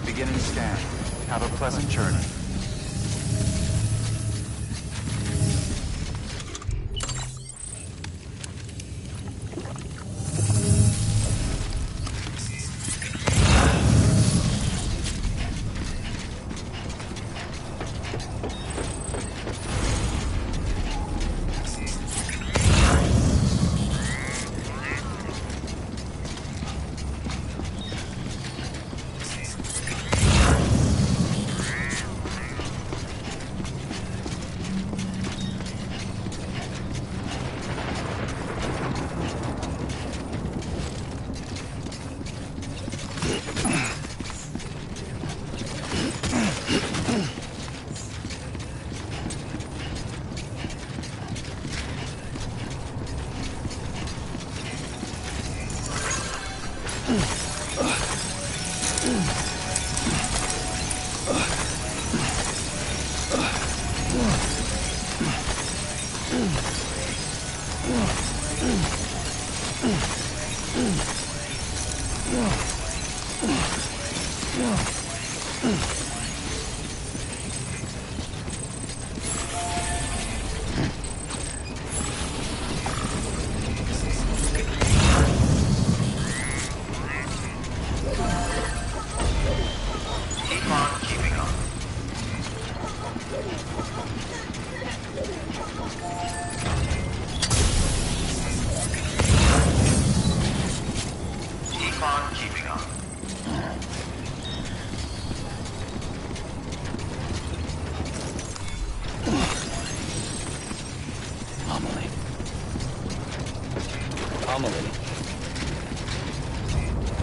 Beginning scan. Have a pleasant journey.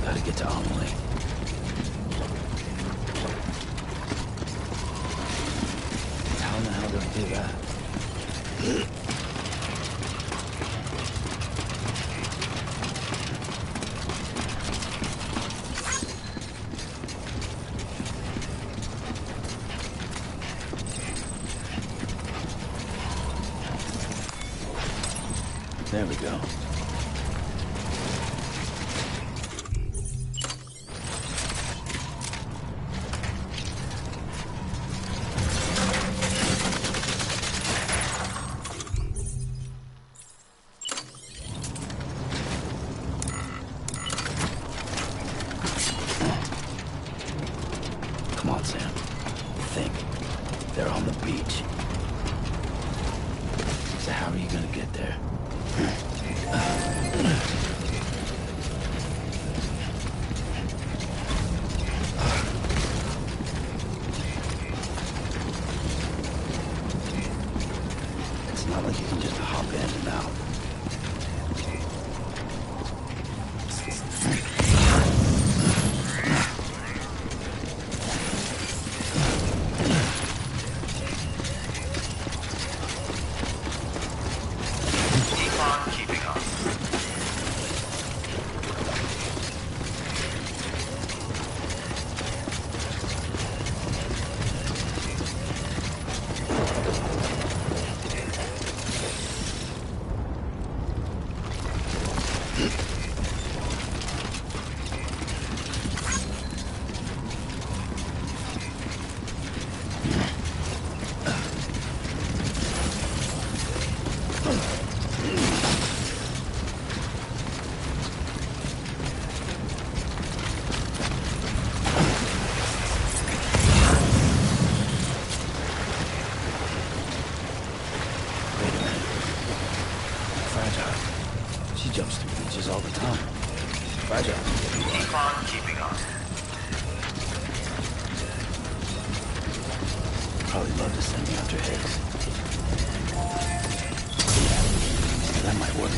Gotta get to Amelie. How in the hell do I do that? There we go. Come on, Sam. Think. They're on the beach. So how are you gonna get there? It's not like you can just hop in and out. She jumps through beaches all the time. Fragile. Keep on keeping on. Probably love to send me after Higgs. That might work.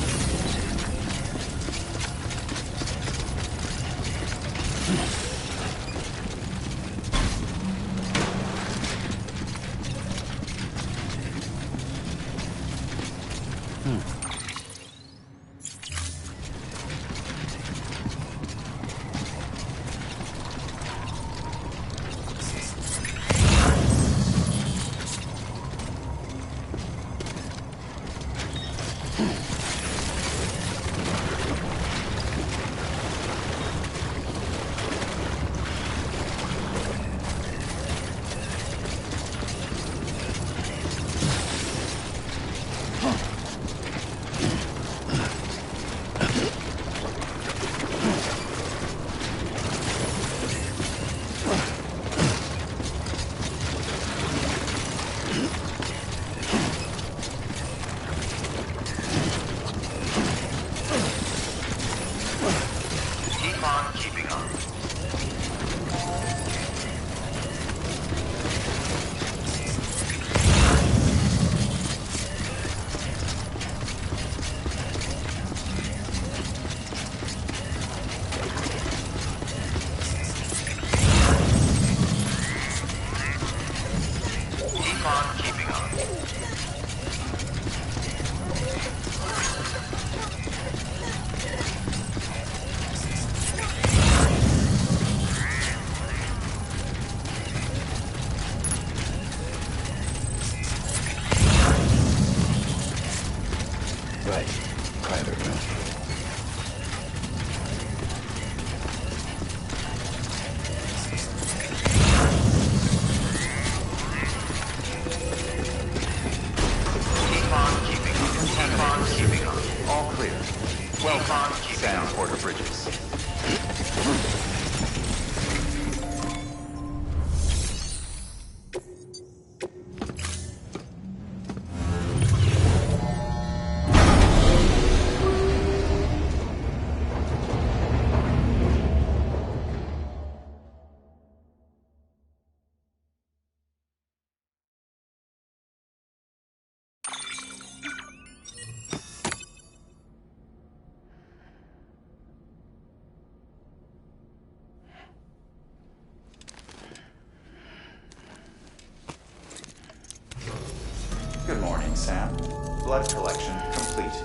blood collection complete.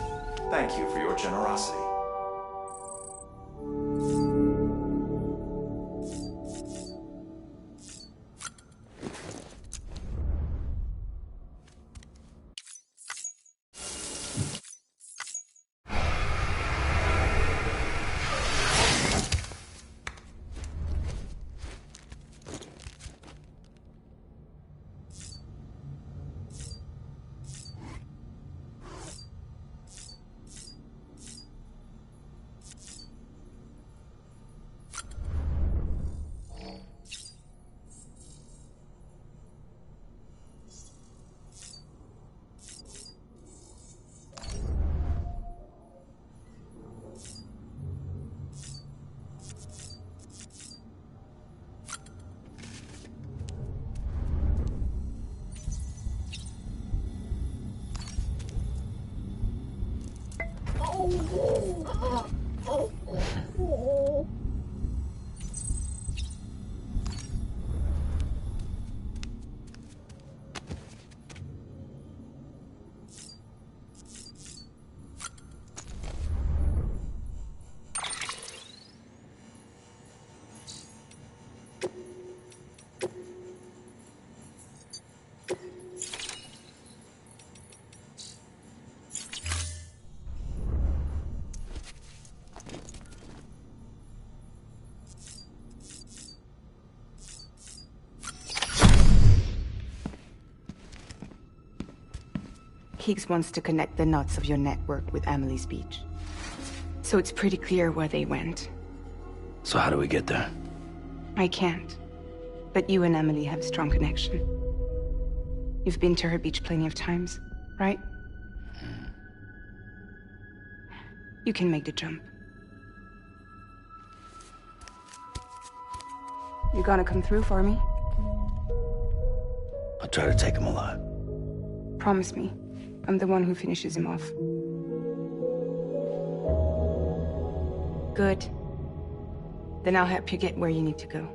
Thank you for your generosity. Higgs wants to connect the knots of your network with Amelie's beach. So it's pretty clear where they went. So how do we get there? I can't. But you and Amelie have a strong connection. You've been to her beach plenty of times, right? You can make the jump. You gonna come through for me? I'll try to take him alive. Promise me. I'm the one who finishes him off. Good. Then I'll help you get where you need to go.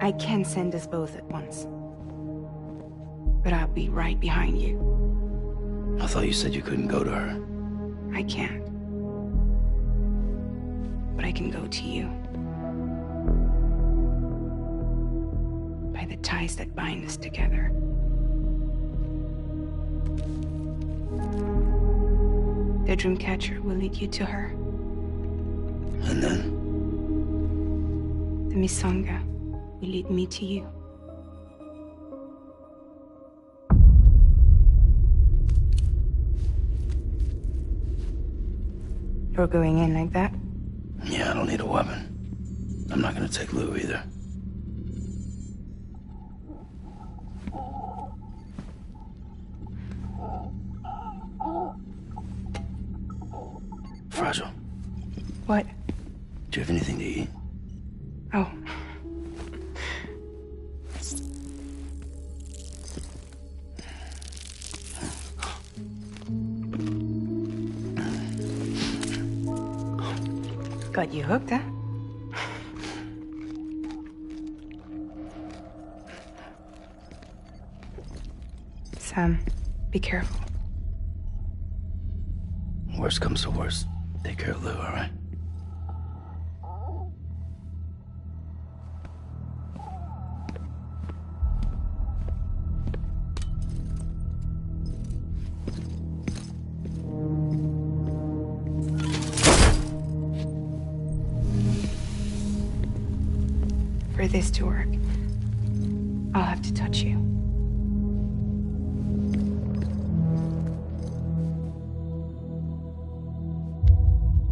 I can send us both at once. But I'll be right behind you. I thought you said you couldn't go to her. I can't. But I can go to you. By the ties that bind us together. The Dreamcatcher will lead you to her. And then? The Misanga will lead me to you. You're going in like that? Yeah, I don't need a weapon. I'm not gonna take Lou either. Fragile. What? Do you have anything to eat? Oh. Got you hooked, huh? Sam, be careful. Worst comes to worst. Take care of Lou, all right? For this to work, I'll have to touch you.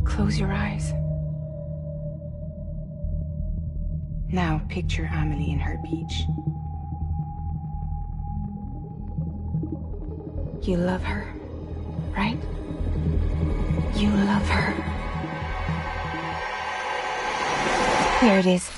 Close your eyes. Now picture Amelie in her beach. You love her, right? You love her. Here it is.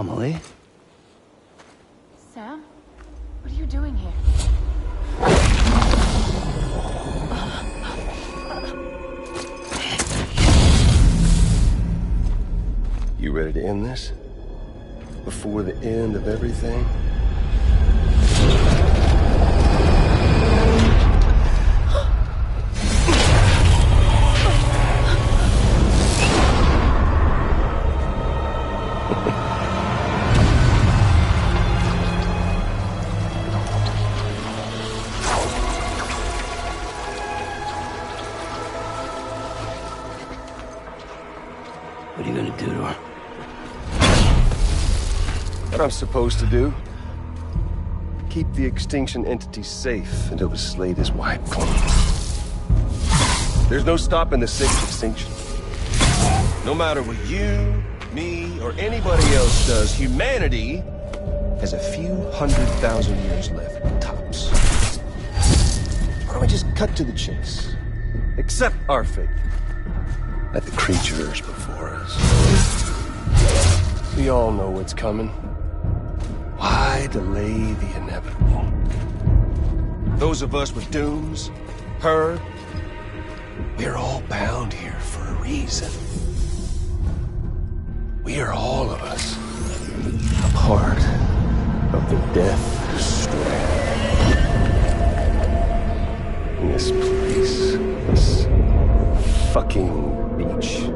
anomaly. Sam? What are you doing here? You ready to end this? Before the end of everything? What are you gonna do to her? What I'm supposed to do? Keep the extinction entity safe until the slate is wiped clean. There's no stopping the sixth extinction. No matter what you, me, or anybody else does, humanity has a few 100,000 years left, tops. Why don't we just cut to the chase? Accept our fate. Like the creatures before us. We all know what's coming. Why delay the inevitable? Those of us with dooms, her, we're all bound here for a reason. We are all of us a part of the Death Strand. In this place, this fucking beach.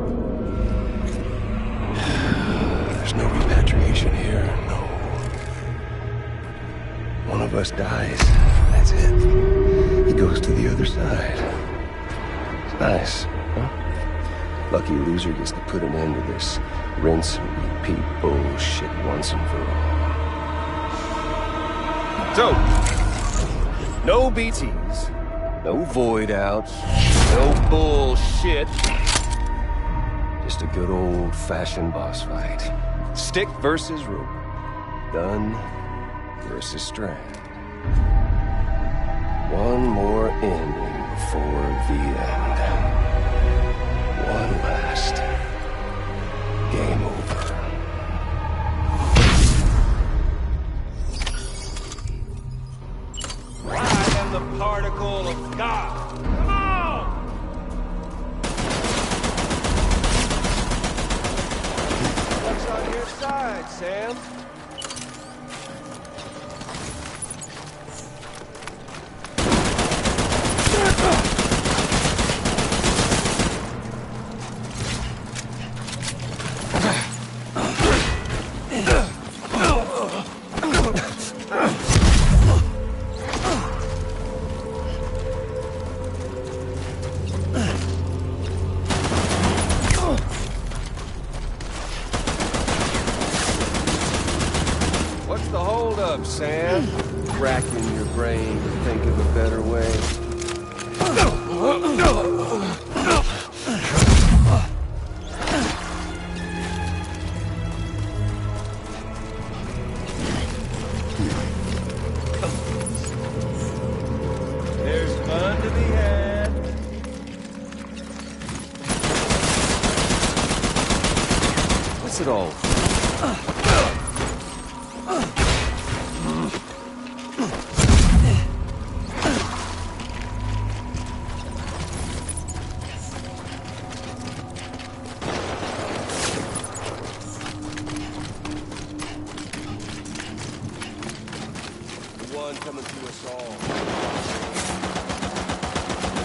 There's no repatriation here, no. One of us dies, that's it. He goes to the other side. It's nice, huh? Lucky loser gets to put an end to this rinse and repeat bullshit once and for all. So, no BTs, no void outs, no bullshit. Just a good old-fashioned boss fight. Stick versus rope. Gun versus strand. One more ending before the end. One last. Game over. I am the particle of God. Come on! What's on your side, Sam? What's the holdup, Sam? Racking your brain to think of a better way. There's fun to be had. What's it all? One coming to us all.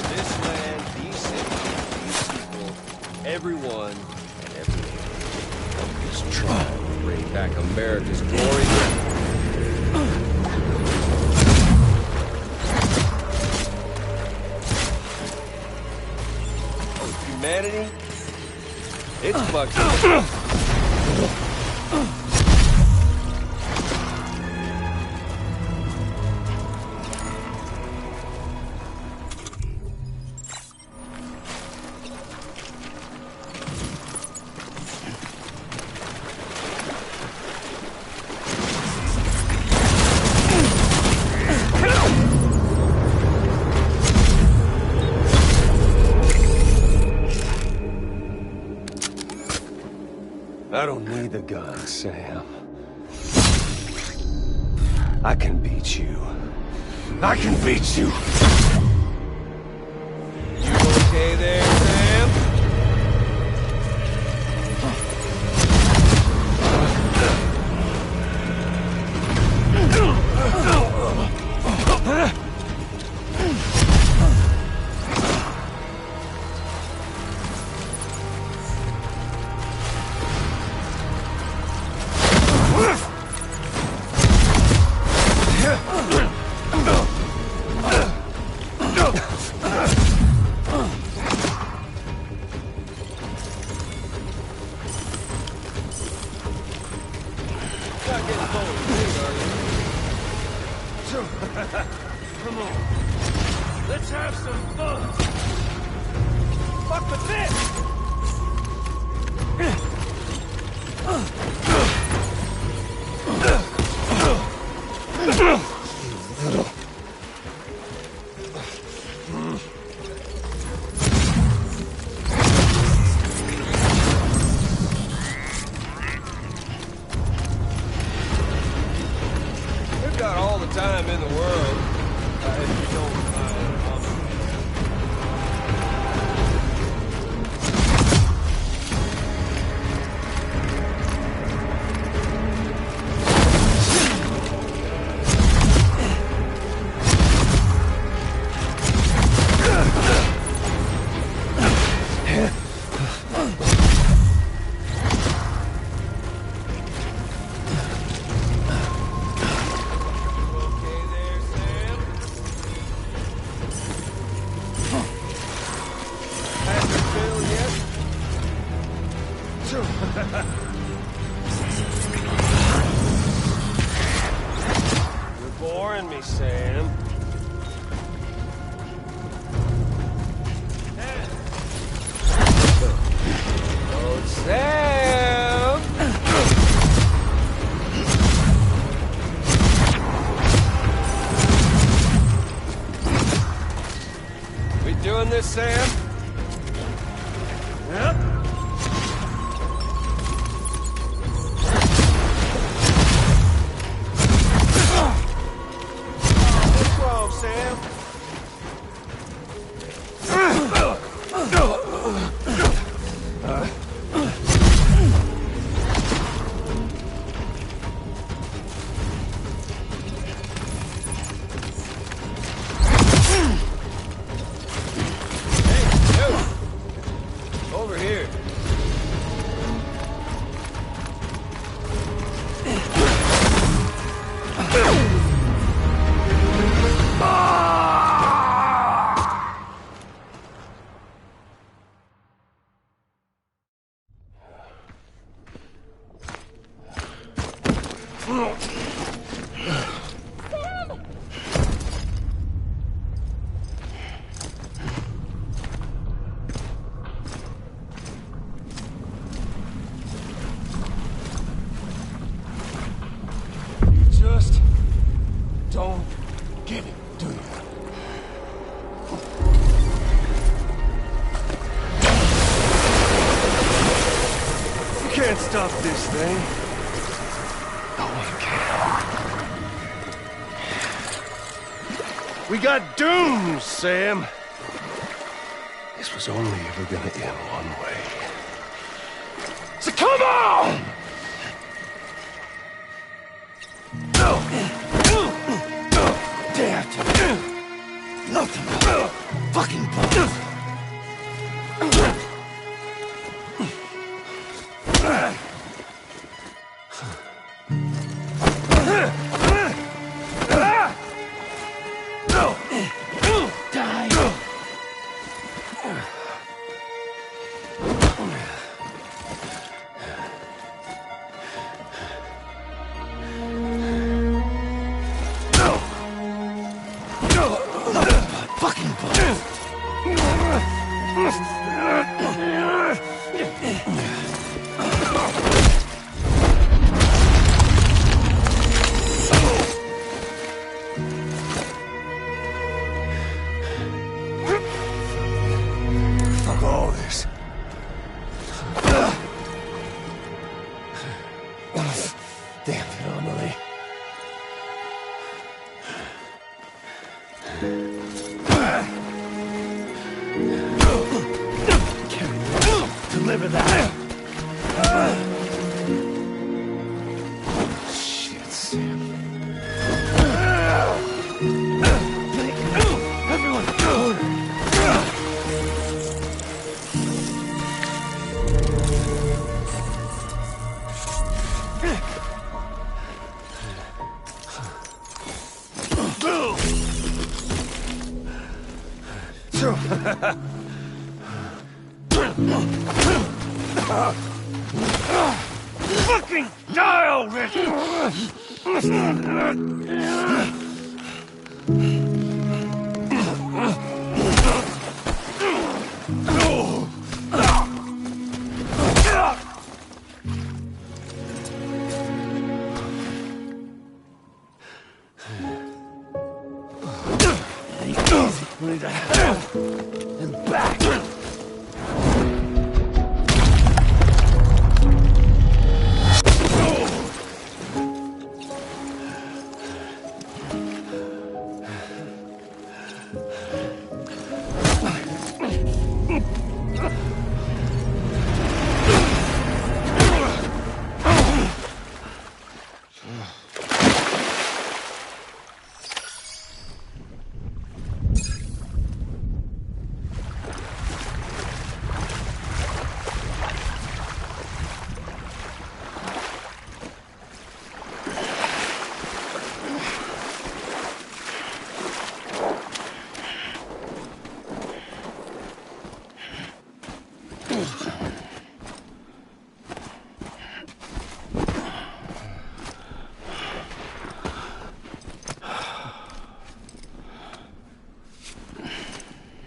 This land, these cities, these people, everyone and everything is trying to bring back America's glory. Humanity, it's fucked up. I don't need the gun, Sam. I can beat you. I can beat you! You okay there, Sam? Come on. Let's have some fun. Fuck with this! We've got all the time in the world. If you don't mind, you're boring me, Sam. Oh, Sam! We doing this, Sam? Yep. What's wrong, Sam? Over here. Just don't get it, do you? You can't stop this thing. No one can. We got doomed, Sam. This was only ever gonna end one way. So come on! Damn. Nothing but fucking bullshit. Fucking bullshit. Deliver that. Shit, Sam. Everyone, order. Fucking die already! Easy to hell and back.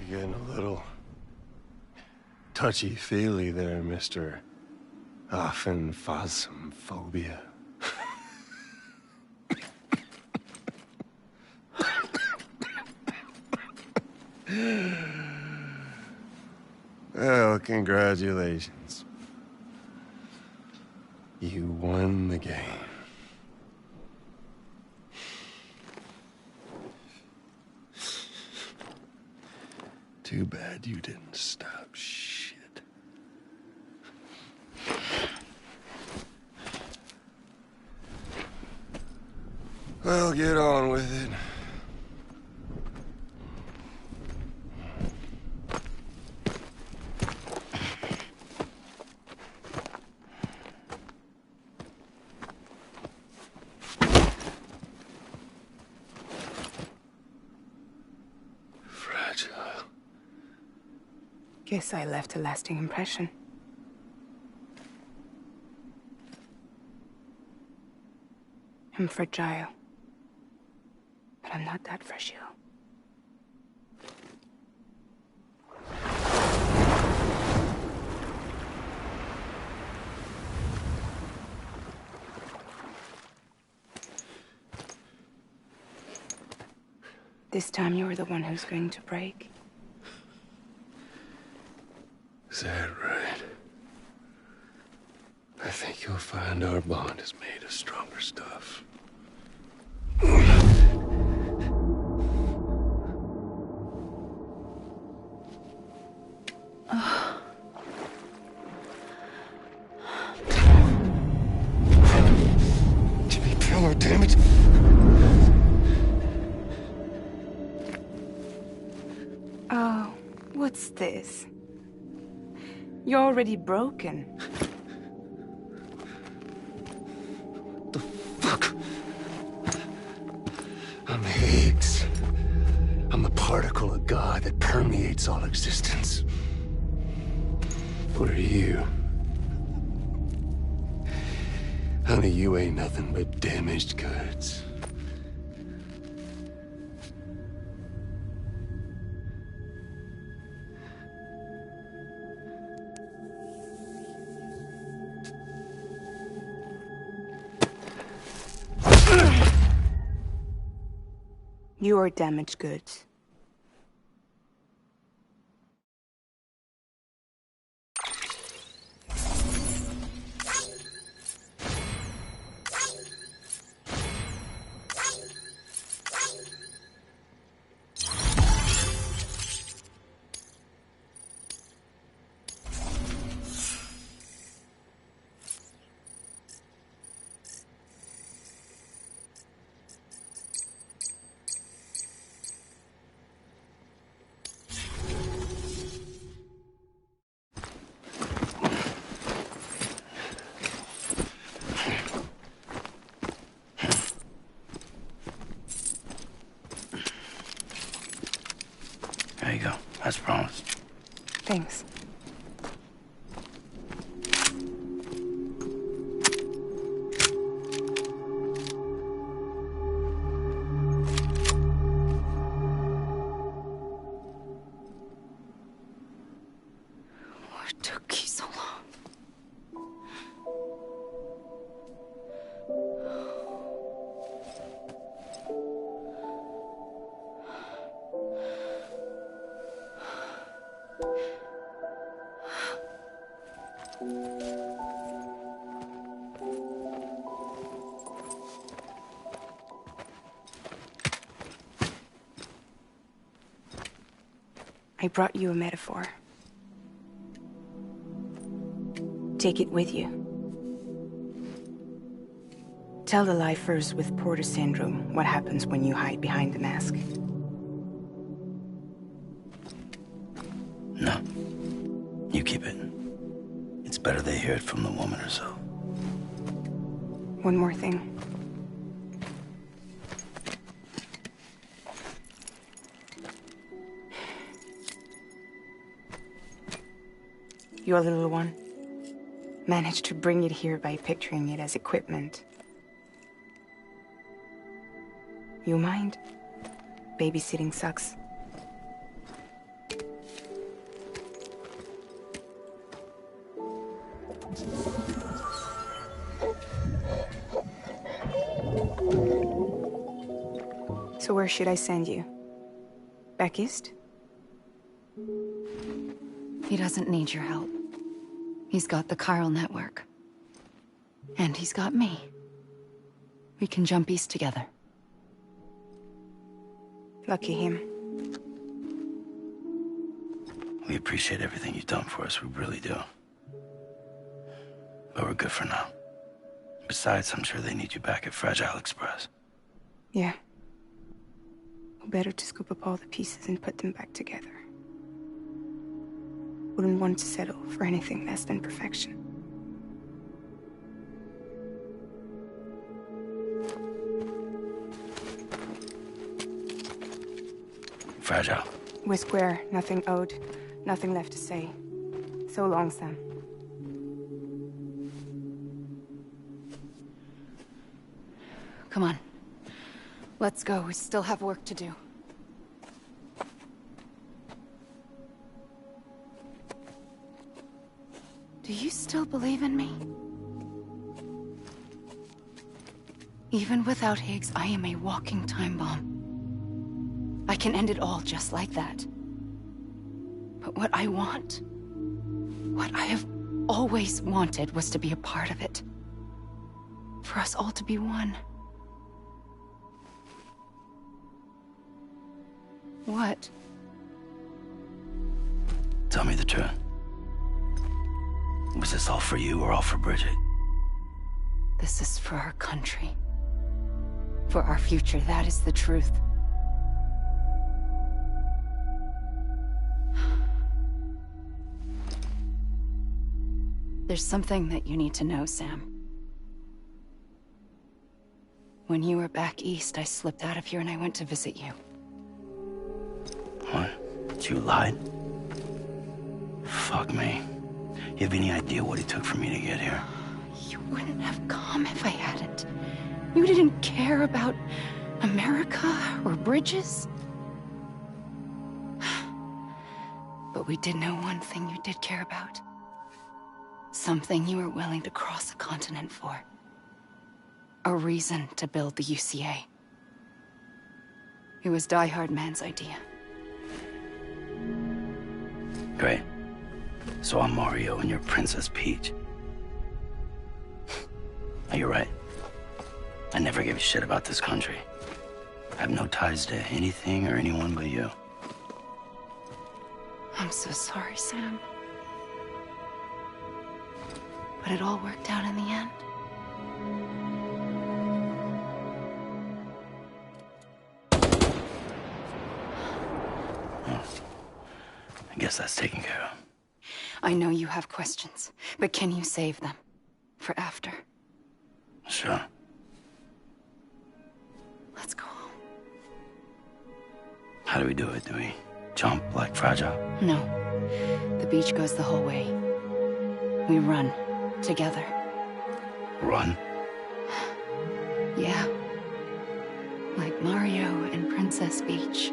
You're getting a little touchy-feely there, Mr. Phasmophobia. Well, congratulations. You won the game. Too bad you didn't stop shit. Well, get on with it. Guess I left a lasting impression. I'm fragile. But I'm not that fragile. This time you're the one who's going to break. Is that right? I think you'll find our bond is made of stronger stuff. Jimmy Pillar, damn it! Oh, what's this? You're already broken. What the fuck? I'm Higgs. I'm the particle of God that permeates all existence. What are you? Honey, you ain't nothing but damaged goods. You are damaged goods. As promised. Thanks. What took you so long? I brought you a metaphor. Take it with you. Tell the lifers with Porter syndrome what happens when you hide behind the mask. No. You keep it. It's better they hear it from the woman herself. One more thing. Your little one managed to bring it here by picturing it as equipment. You mind? Babysitting sucks. So where should I send you? Back east? He doesn't need your help. He's got the chiral network. And he's got me. We can jump east together. Lucky him. We appreciate everything you've done for us, we really do. But we're good for now. Besides, I'm sure they need you back at Fragile Express. Yeah. Better to scoop up all the pieces and put them back together. Wouldn't want to settle for anything less than perfection. Fragile. We're square, nothing owed, nothing left to say. So long, Sam. Come on. Let's go. We still have work to do. Do you still believe in me? Even without Higgs, I am a walking time bomb. I can end it all just like that. But what I want, what I have always wanted, was to be a part of it. For us all to be one. What? Tell me the truth. Was this all for you or all for Bridget? This is for our country. For our future, that is the truth. There's something that you need to know, Sam. When you were back east, I slipped out of here and I went to visit you. What? You lied? Fuck me. You have any idea what it took for me to get here? You wouldn't have come if I hadn't. You didn't care about America or bridges. But we did know one thing you did care about. Something you were willing to cross a continent for. A reason to build the UCA. It was Die Hard Man's idea. Great. So I'm Mario and you're Princess Peach. You're right. I never gave a shit about this country. I have no ties to anything or anyone but you. I'm so sorry, Sam. But it all worked out in the end. I guess that's taken care of. I know you have questions, but can you save them? For after? Sure. Let's go home. How do we do it? Do we Jump like Fragile? No. The beach goes the whole way. We run. Together. Run? Yeah. Like Mario and Princess Peach.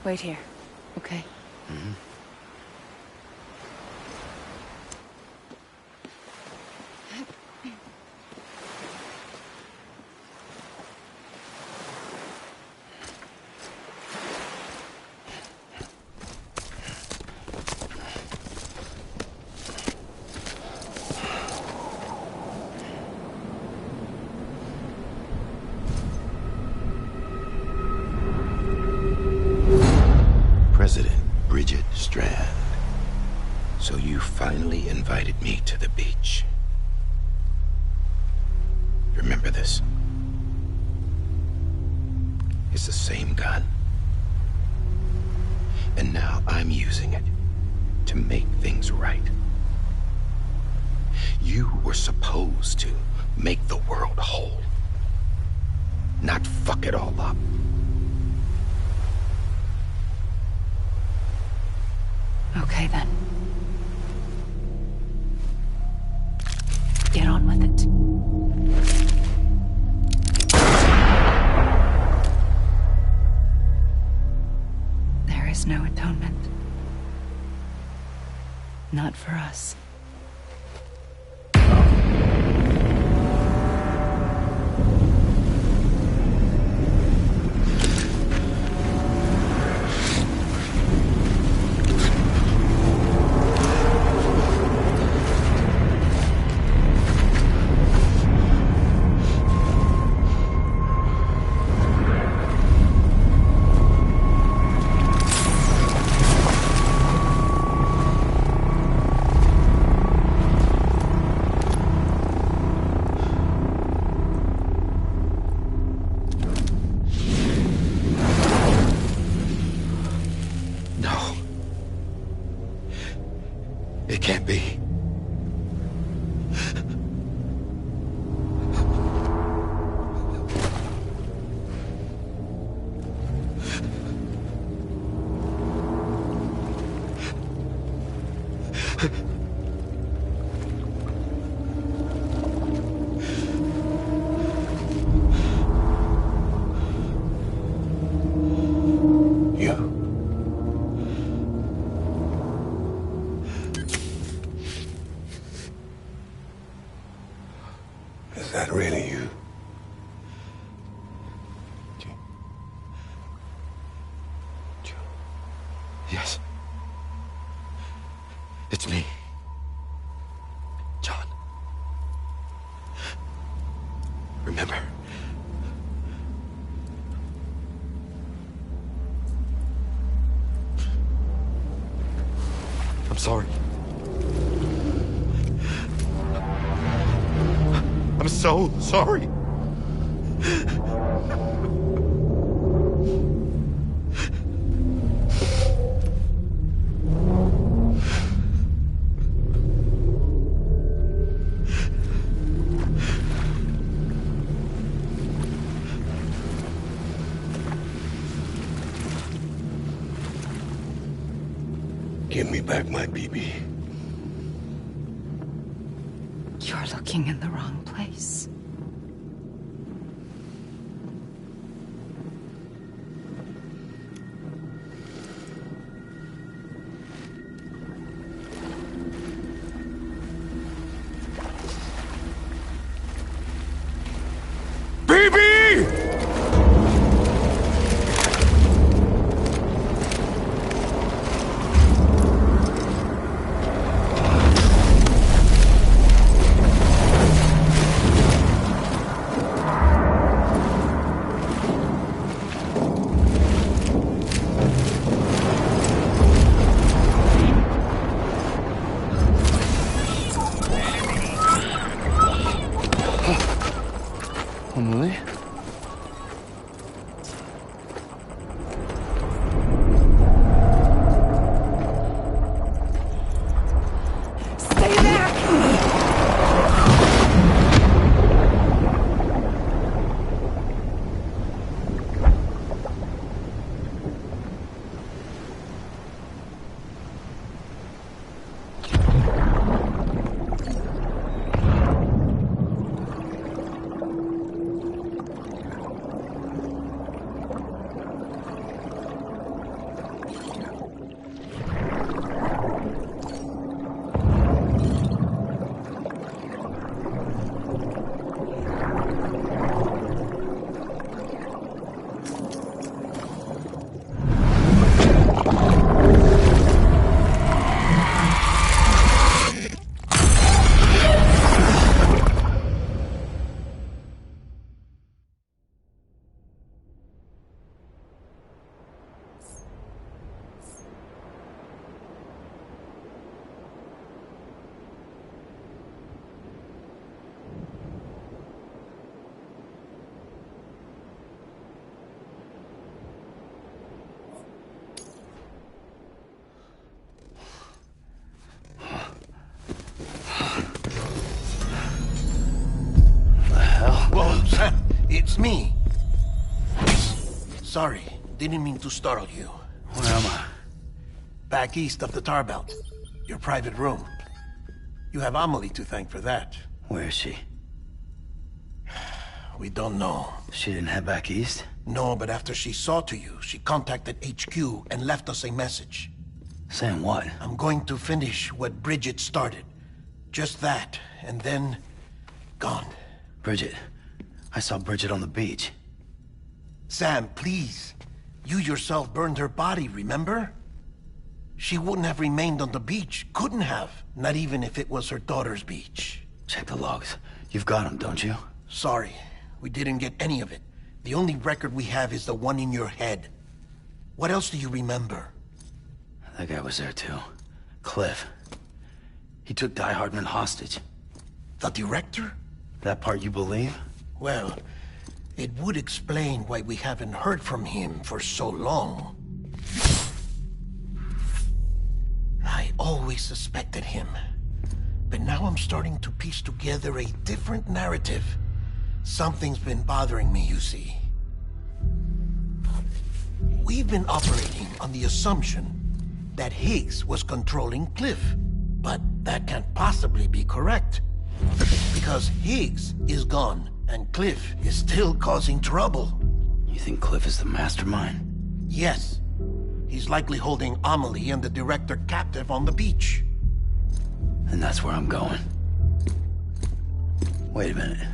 Wait here, okay? Mm-hmm. Strand. So you finally invited me to the beach. Remember this? It's the same gun. And now I'm using it to make things right. You were supposed to make the world whole, not fuck it all up. Okay, then. Get on with it. There is no atonement. Not for us. It can't be. Is that really you? Yes. It's me. John. Remember? I'm sorry. I'm so sorry. Give me back my BB. You're looking in the wrong place. BB! baby! Emily? Stay back! Whoa, Sam, it's me. Sorry, didn't mean to startle you. Where am I? Back east of the tar belt. Your private room. You have Amelie to thank for that. Where is she? We don't know. She didn't head back east? No, but after she saw to you, she contacted HQ and left us a message. Saying what? I'm going to finish what Bridget started. Just that, and then... gone. Bridget. I saw Bridget on the beach. Sam, please. You yourself burned her body, remember? She wouldn't have remained on the beach. Couldn't have. Not even if it was her daughter's beach. Check the logs. You've got them, don't you? Sorry. We didn't get any of it. The only record we have is the one in your head. What else do you remember? That guy was there too. Cliff. He took Die Hardman hostage. The director? That part you believe? Well, it would explain why we haven't heard from him for so long. I always suspected him. But now I'm starting to piece together a different narrative. Something's been bothering me, you see. We've been operating on the assumption that Higgs was controlling Cliff. But that can't possibly be correct. Because Higgs is gone, and Cliff is still causing trouble. You think Cliff is the mastermind? Yes. He's likely holding Amelie and the director captive on the beach. And that's where I'm going. Wait a minute.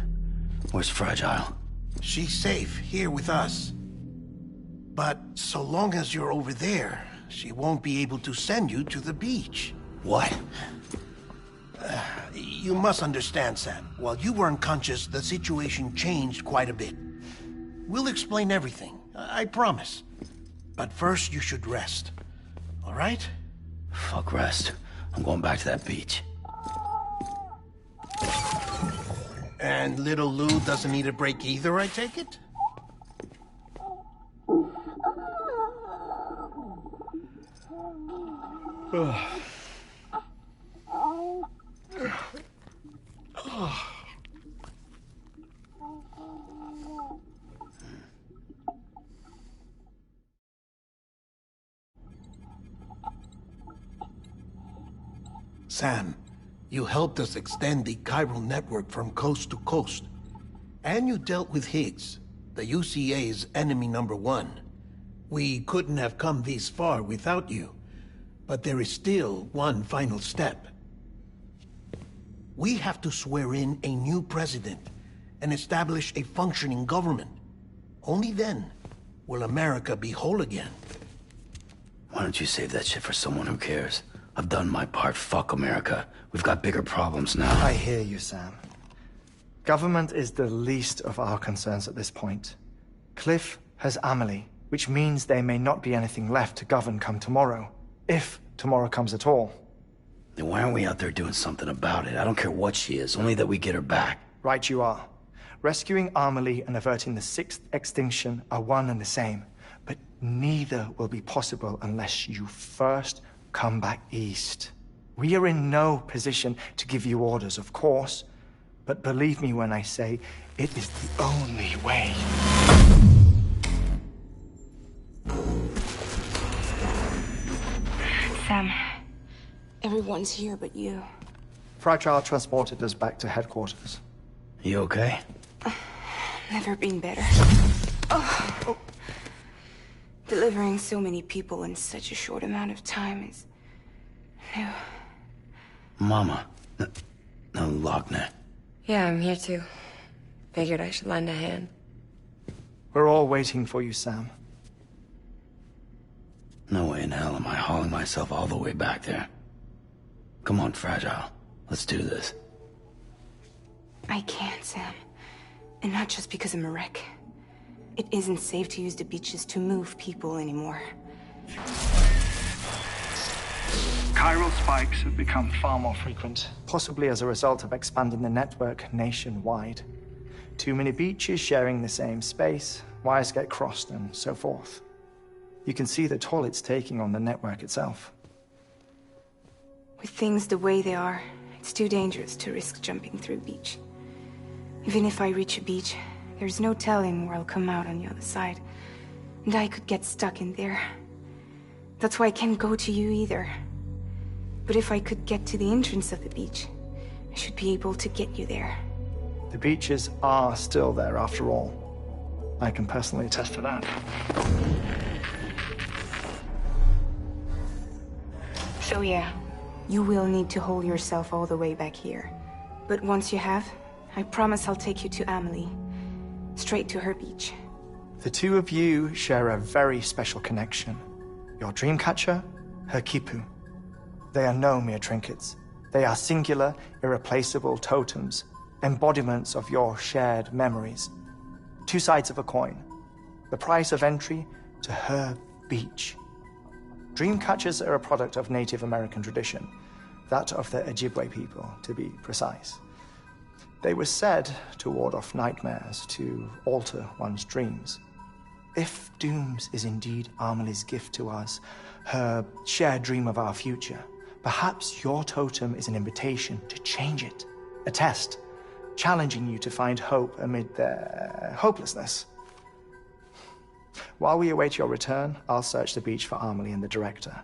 Where's Fragile? She's safe here with us. But so long as you're over there, she won't be able to send you to the beach. What? You must understand, Sam. While you were unconscious, the situation changed quite a bit. We'll explain everything, I promise. But first, you should rest. All right? Fuck rest. I'm going back to that beach. And little Lou doesn't need a break either, I take it? Sam, you helped us extend the chiral network from coast to coast. And you dealt with Higgs, the UCA's enemy #1. We couldn't have come this far without you. But there is still one final step. We have to swear in a new president, and establish a functioning government. Only then will America be whole again. Why don't you save that shit for someone who cares? I've done my part. Fuck America. We've got bigger problems now. I hear you, Sam. Government is the least of our concerns at this point. Cliff has Amelie, which means there may not be anything left to govern come tomorrow. If tomorrow comes at all. Then why aren't we out there doing something about it? I don't care what she is, only that we get her back. Right you are. Rescuing Amelie and averting the 6th extinction are one and the same. But neither will be possible unless you first come back east. We are in no position to give you orders, of course. But believe me when I say, it is the only way. Sam, everyone's here but you. Fragile transported us back to headquarters. You okay? Never been better. Oh. Delivering so many people in such a short amount of time is new. Mama. No, Lochner. Yeah, I'm here too. Figured I should lend a hand. We're all waiting for you, Sam. No way in hell am I hauling myself all the way back there. Come on, Fragile. Let's do this. I can't, Sam. And not just because I'm a wreck. It isn't safe to use the beaches to move people anymore. Chiral spikes have become far more frequent, possibly as a result of expanding the network nationwide. Too many beaches sharing the same space, wires get crossed, and so forth. You can see the toll it's taking on the network itself. With things the way they are, it's too dangerous to risk jumping through a beach. Even if I reach a beach, there's no telling where I'll come out on the other side. And I could get stuck in there. That's why I can't go to you either. But if I could get to the entrance of the beach, I should be able to get you there. The beaches are still there after all. I can personally attest to that. So yeah, you will need to hold yourself all the way back here. But once you have, I promise I'll take you to Amelie. Straight to her beach. The two of you share a very special connection. Your dreamcatcher, her Kipu. They are no mere trinkets. They are singular, irreplaceable totems, embodiments of your shared memories. Two sides of a coin. The price of entry to her beach. Dreamcatchers are a product of Native American tradition, that of the Ojibwe people, to be precise. They were said to ward off nightmares, to alter one's dreams. If Dooms is indeed Amelie's gift to us, her shared dream of our future, perhaps your totem is an invitation to change it, a test, challenging you to find hope amid their hopelessness. While we await your return, I'll search the beach for Amelie and the director.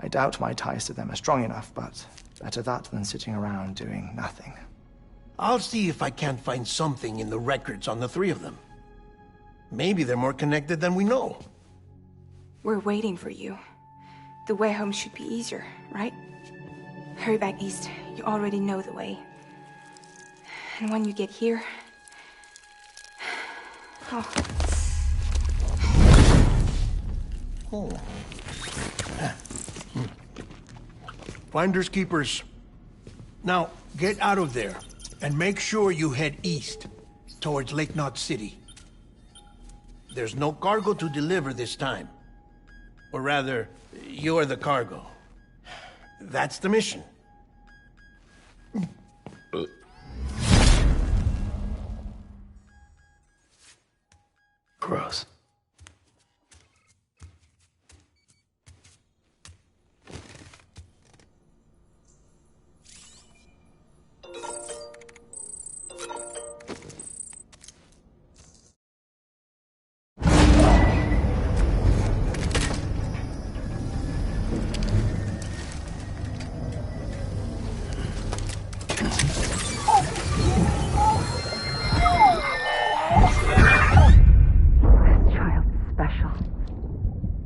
I doubt my ties to them are strong enough, but better that than sitting around doing nothing. I'll see if I can't find something in the records on the three of them. Maybe they're more connected than we know. We're waiting for you. The way home should be easier, right? Hurry back east. You already know the way. And when you get here... Oh. Oh. Finders keepers. Now, get out of there, and make sure you head east, towards Lake Knot City. There's no cargo to deliver this time. Or rather, you're the cargo. That's the mission. Gross.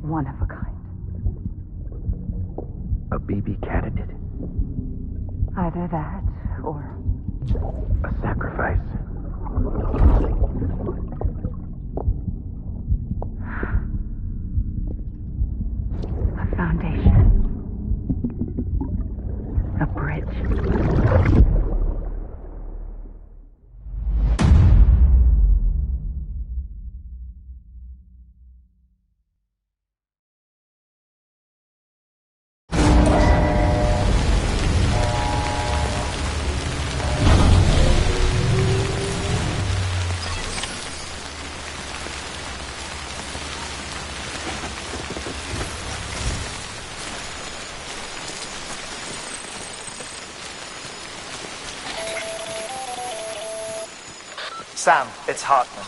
One of a kind. A baby candidate? Either that, or... a sacrifice. Sam, it's Hartman.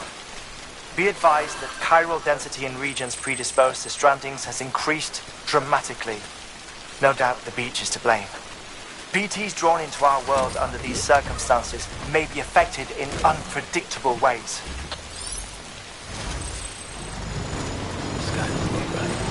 Be advised that chiral density in regions predisposed to strandings has increased dramatically. No doubt the beach is to blame. BTs drawn into our world under these circumstances may be affected in unpredictable ways. This guy will be right.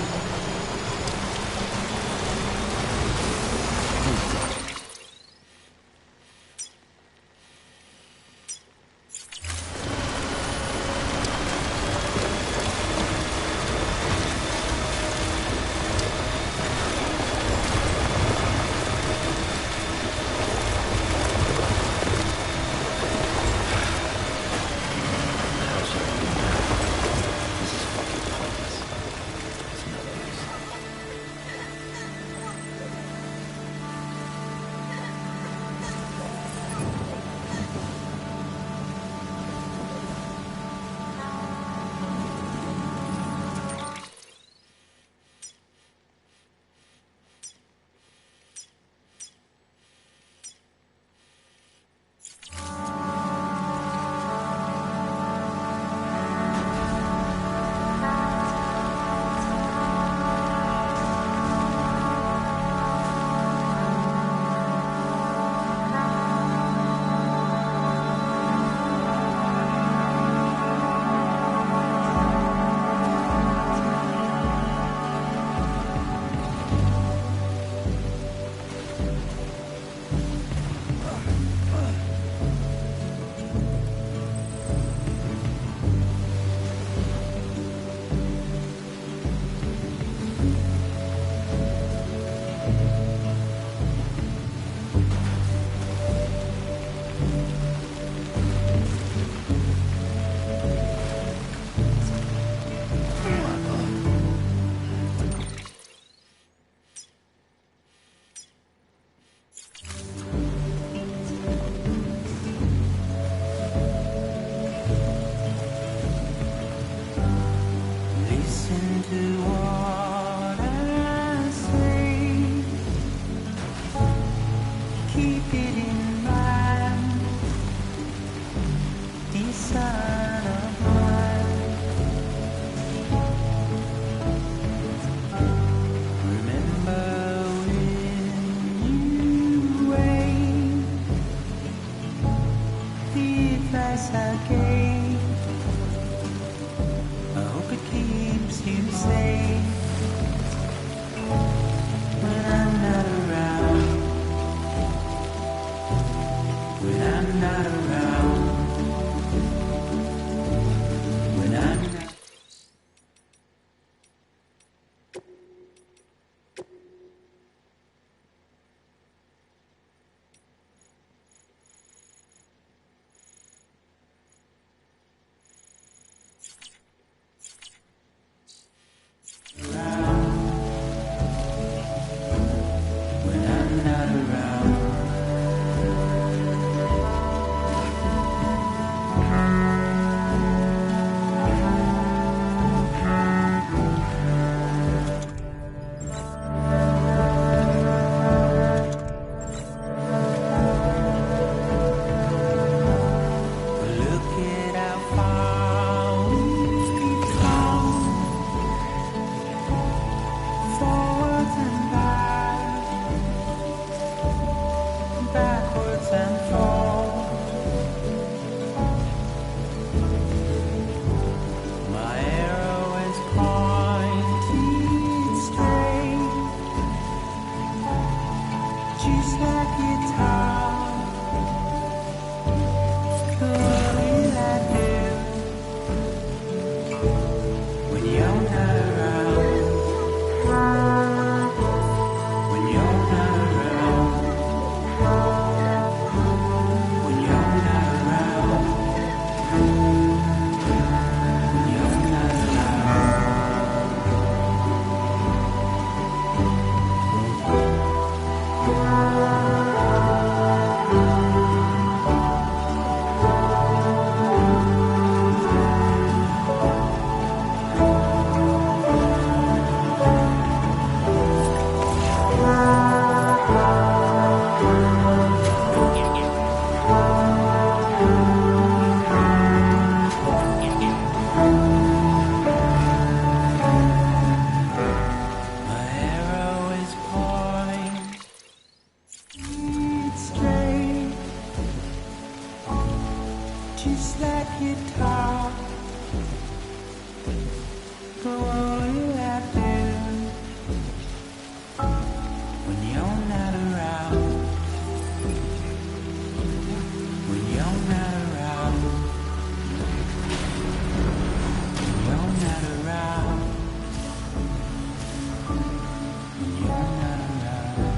just that guitar. Go only laughing when you're not around. When you're not around. When you're not around. When you're not around.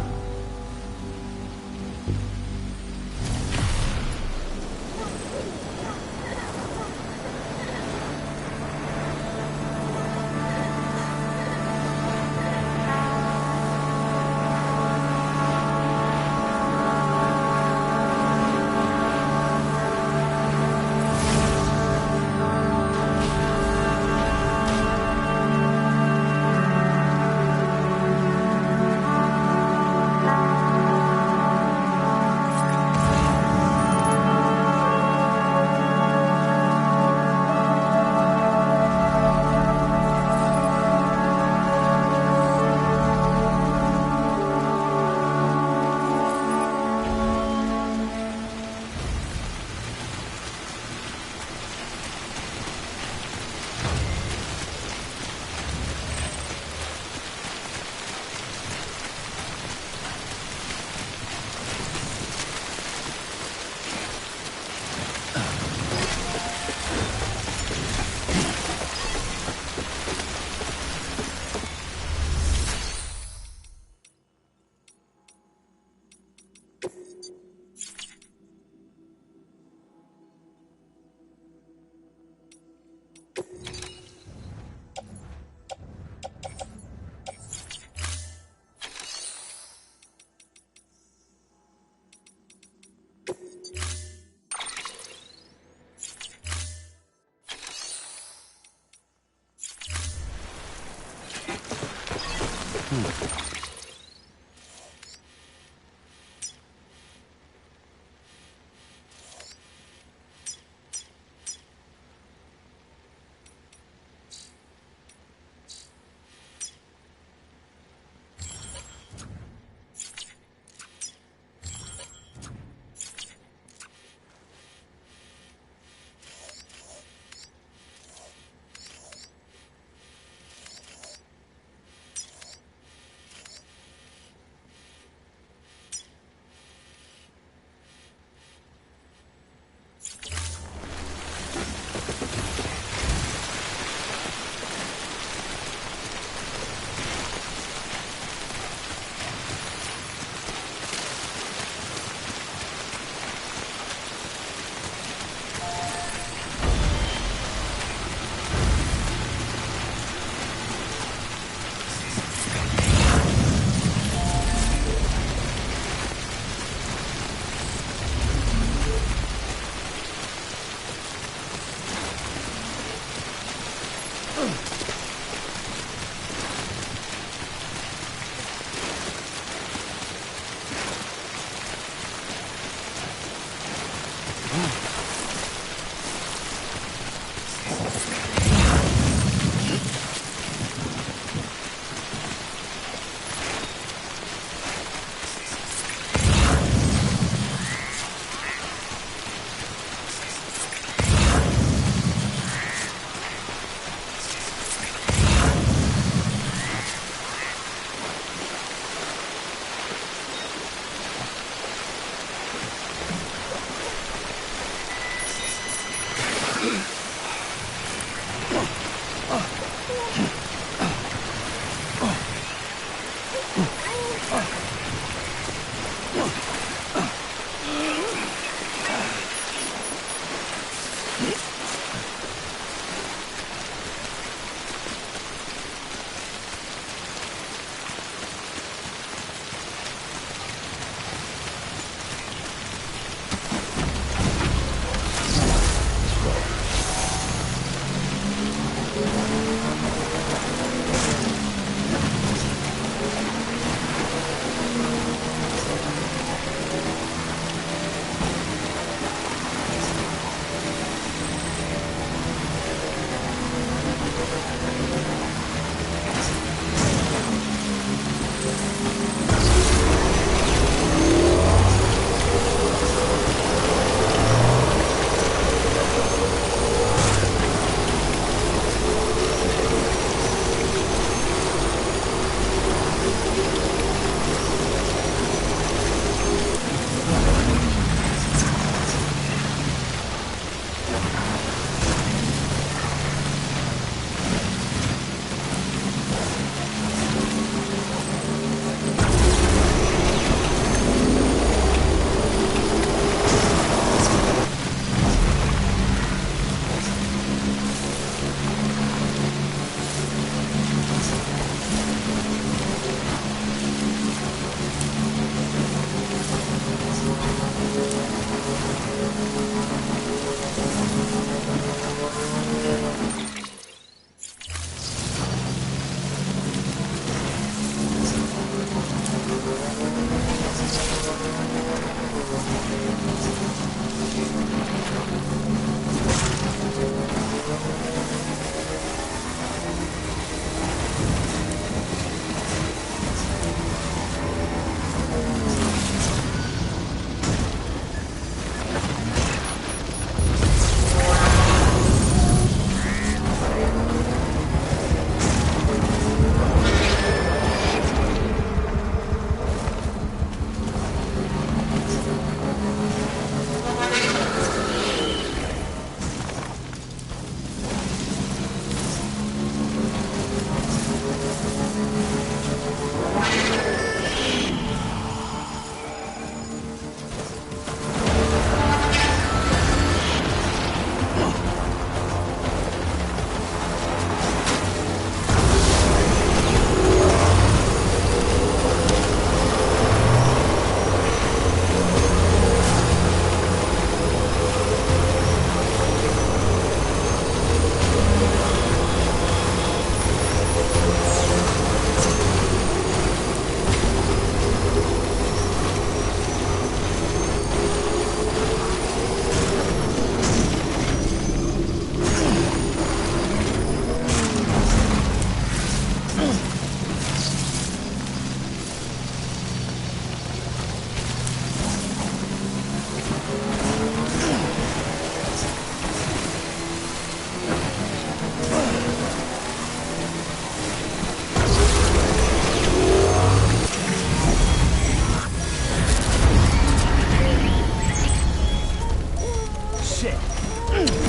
Nice.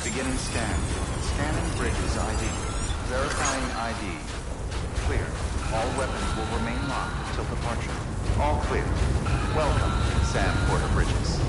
Beginning scan. Scanning bridges ID. Verifying ID. Clear. All weapons will remain locked until departure. All clear. Welcome, Sam Porter Bridges.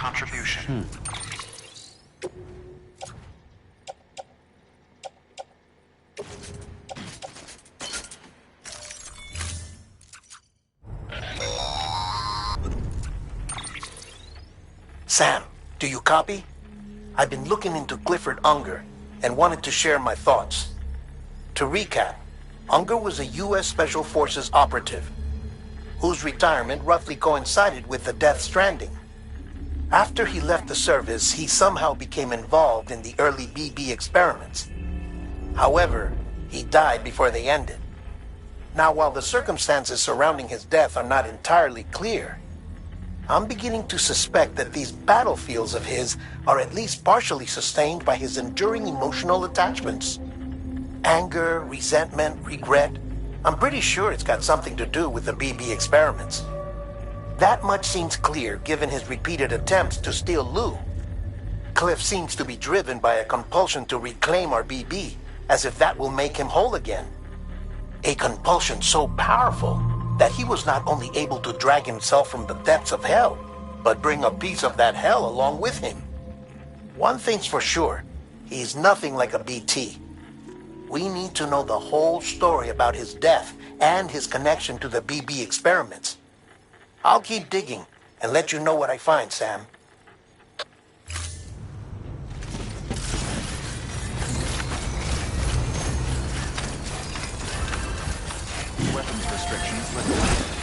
contribution. Sam, do you copy? I've been looking into Clifford Unger and wanted to share my thoughts. To recap, Unger was a U.S. Special Forces operative whose retirement roughly coincided with the Death Stranding. After he left the service, he somehow became involved in the early BB experiments. However, he died before they ended. Now, while the circumstances surrounding his death are not entirely clear, I'm beginning to suspect that these battlefields of his are at least partially sustained by his enduring emotional attachments. Anger, resentment, regret. I'm pretty sure it's got something to do with the BB experiments. That much seems clear given his repeated attempts to steal Lou. Cliff seems to be driven by a compulsion to reclaim our BB, as if that will make him whole again. A compulsion so powerful that he was not only able to drag himself from the depths of hell, but bring a piece of that hell along with him. One thing's for sure, he's nothing like a BT. We need to know the whole story about his death and his connection to the BB experiments. I'll keep digging and let you know what I find, Sam. Weapons restrictions lifted.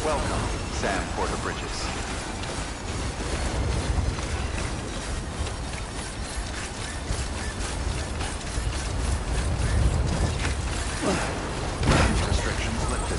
Welcome, Sam Porter Bridges. Restrictions lifted.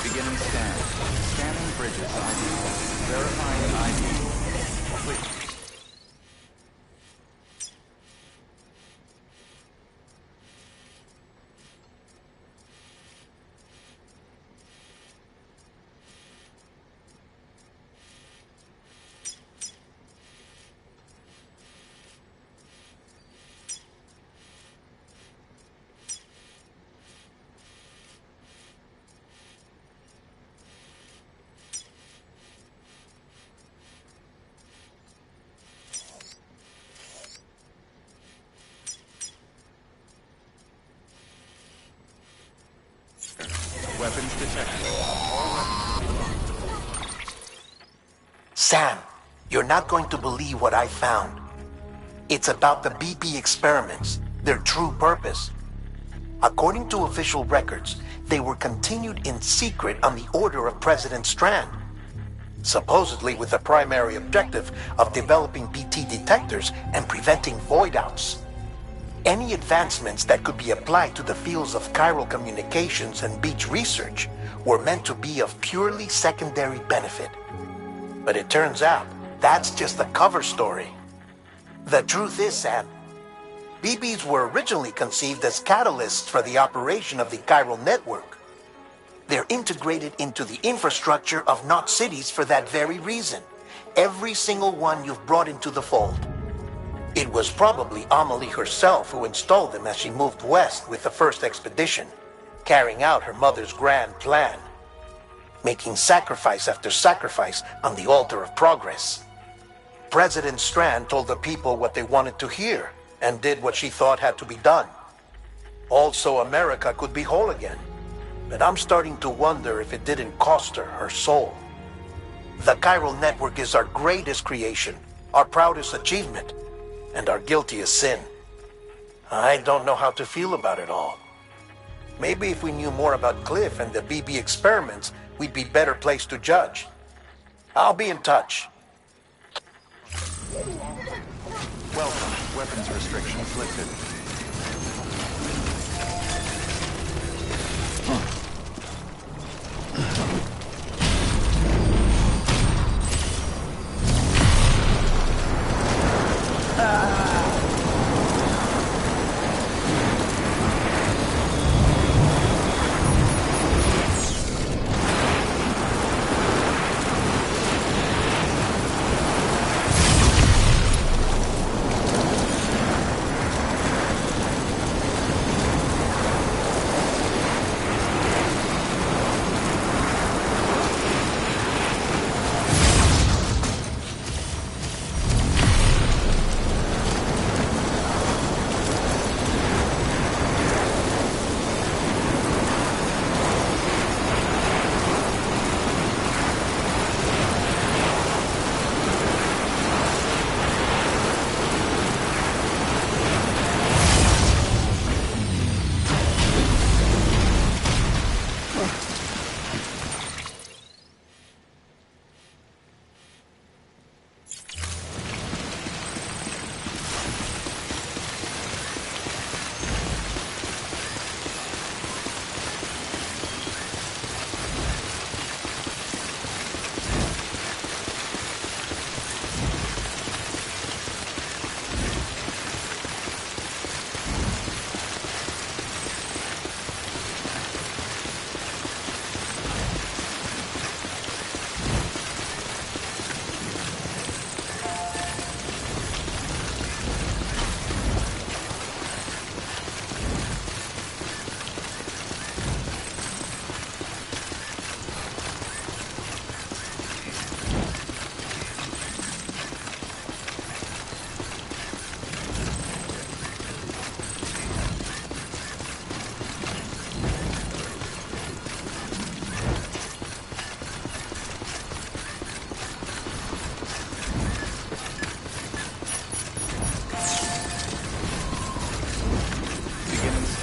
Beginning scan. Scanning Bridges ID. Verifying ID. Complete. Weapons detected. Sam, you're not going to believe what I found. It's about the BP experiments, their true purpose. According to official records, they were continued in secret on the order of President Strand, supposedly with the primary objective of developing BT detectors and preventing void-outs. Any advancements that could be applied to the fields of chiral communications and beach research were meant to be of purely secondary benefit. But it turns out, that's just the cover story. The truth is, Sam, BBs were originally conceived as catalysts for the operation of the chiral network. They're integrated into the infrastructure of Knot cities for that very reason. Every single one you've brought into the fold. It was probably Amelie herself who installed them as she moved west with the first expedition, carrying out her mother's grand plan, making sacrifice after sacrifice on the altar of progress. President Strand told the people what they wanted to hear and did what she thought had to be done. Also, America could be whole again, but I'm starting to wonder if it didn't cost her soul. The chiral network is our greatest creation, our proudest achievement, and our guiltiest sin. I don't know how to feel about it all. Maybe if we knew more about Cliff and the BB experiments, we'd be better placed to judge. I'll be in touch. Welcome. Weapons restrictions lifted.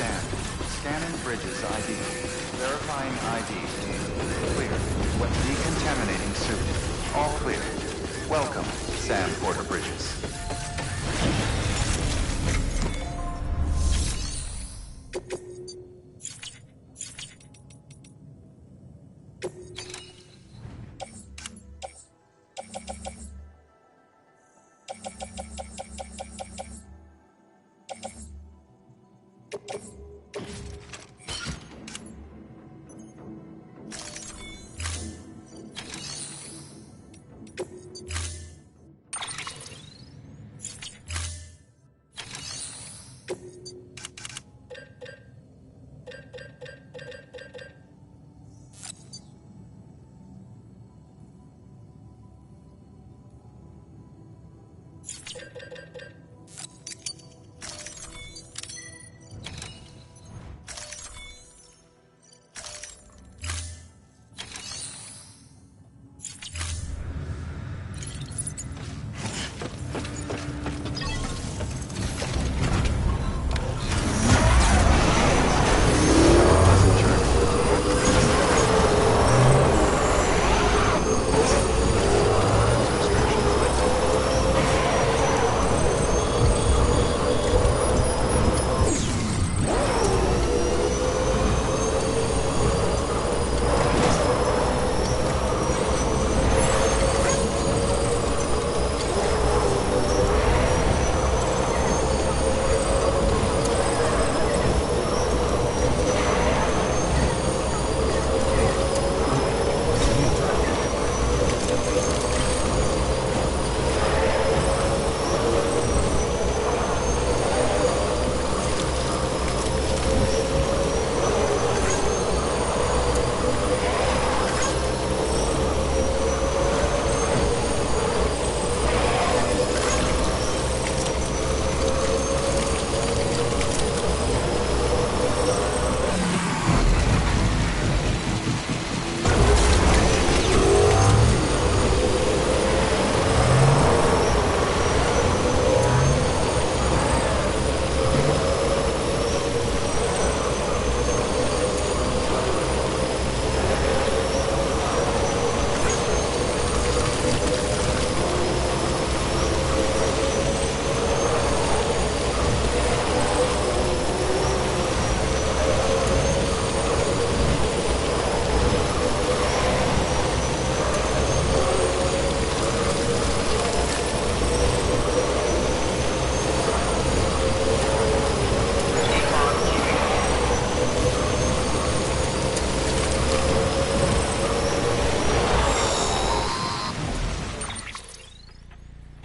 Scan. Scanning bridges ID. Verifying ID. Clear. Wet decontaminating suit. All clear. Welcome, Sam Porter Bridges.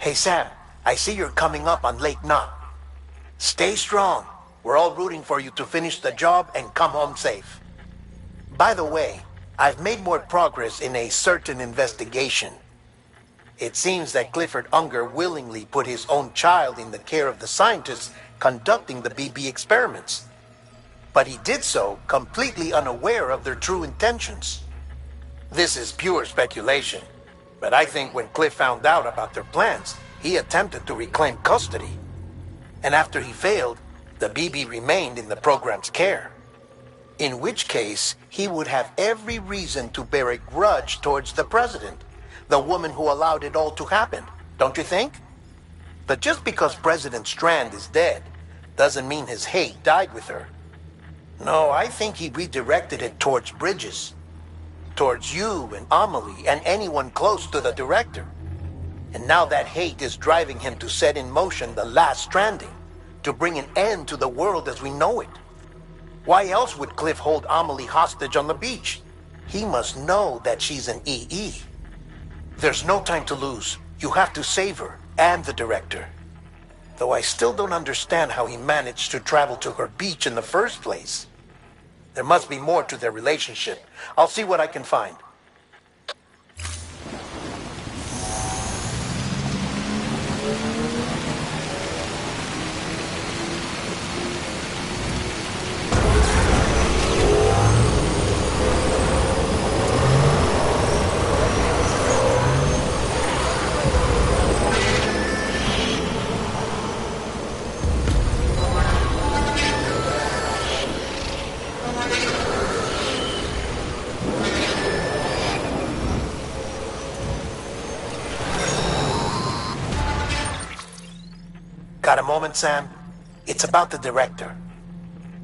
Hey, Sam, I see you're coming up on Lake Knot. Stay strong. We're all rooting for you to finish the job and come home safe. By the way, I've made more progress in a certain investigation. It seems that Clifford Unger willingly put his own child in the care of the scientists conducting the BB experiments. But he did so completely unaware of their true intentions. This is pure speculation, but I think when Cliff found out about their plans, he attempted to reclaim custody. And after he failed, the BB remained in the program's care. In which case, he would have every reason to bear a grudge towards the president, the woman who allowed it all to happen, don't you think? But just because President Strand is dead, doesn't mean his hate died with her. No, I think he redirected it towards Bridges. Towards you and Amelie and anyone close to the director. And now that hate is driving him to set in motion the last Stranding, to bring an end to the world as we know it. Why else would Cliff hold Amelie hostage on the beach? He must know that she's an EE. There's no time to lose. You have to save her and the director. Though I still don't understand how he managed to travel to her beach in the first place. There must be more to their relationship. I'll see what I can find. Got a moment, Sam? It's about the director.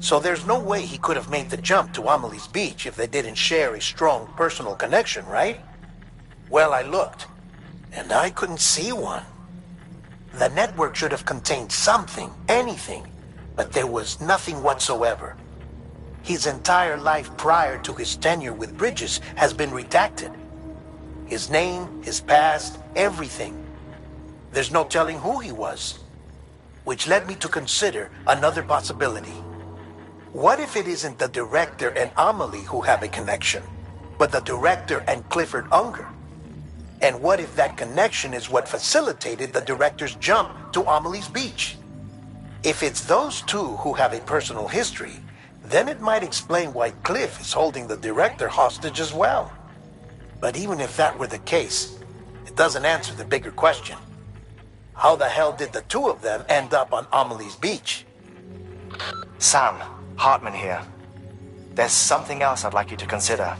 So there's no way he could have made the jump to Amelie's Beach if they didn't share a strong personal connection, right? Well, I looked, and I couldn't see one. The network should have contained something, anything, but there was nothing whatsoever. His entire life prior to his tenure with Bridges has been redacted. His name, his past, everything. There's no telling who he was. Which led me to consider another possibility. What if it isn't the director and Amelie who have a connection, but the director and Clifford Unger? And what if that connection is what facilitated the director's jump to Amelie's Beach? If it's those two who have a personal history, then it might explain why Cliff is holding the director hostage as well. But even if that were the case, it doesn't answer the bigger question. How the hell did the two of them end up on Amelie's Beach? Sam, Hartman here. There's something else I'd like you to consider.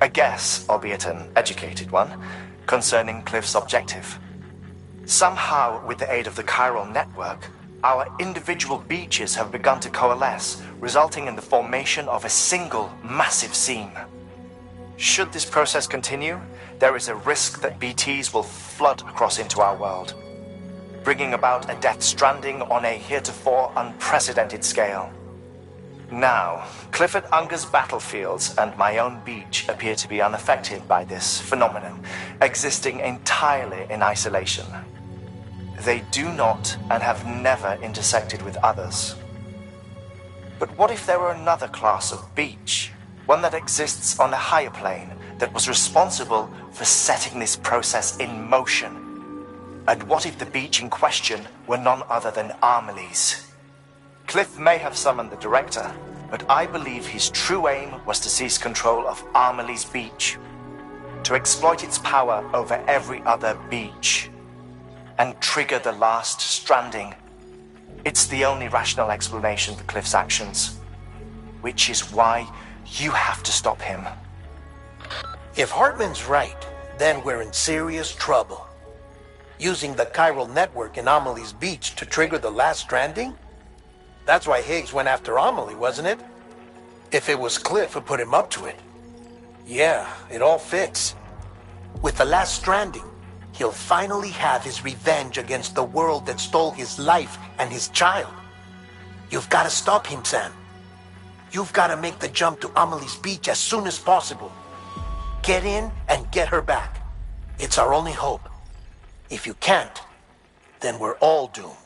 A guess, albeit an educated one, concerning Cliff's objective. Somehow, with the aid of the chiral network, our individual beaches have begun to coalesce, resulting in the formation of a single massive seam. Should this process continue, there is a risk that BTs will flood across into our world, bringing about a death stranding on a heretofore unprecedented scale. Now, Clifford Unger's battlefields and my own beach appear to be unaffected by this phenomenon, existing entirely in isolation. They do not and have never intersected with others. But what if there were another class of beach, one that exists on a higher plane, that was responsible for setting this process in motion? And what if the beach in question were none other than Amelie's? Cliff may have summoned the director, but I believe his true aim was to seize control of Amelie's Beach, to exploit its power over every other beach, and trigger the last stranding. It's the only rational explanation for Cliff's actions, which is why you have to stop him. If Hartman's right, then we're in serious trouble. Using the chiral network in Amelie's Beach to trigger the last stranding? That's why Higgs went after Amelie, wasn't it? If it was Cliff who put him up to it. Yeah, it all fits. With the last stranding, he'll finally have his revenge against the world that stole his life and his child. You've got to stop him, Sam. You've got to make the jump to Amelie's Beach as soon as possible. Get in and get her back. It's our only hope. If you can't, then we're all doomed.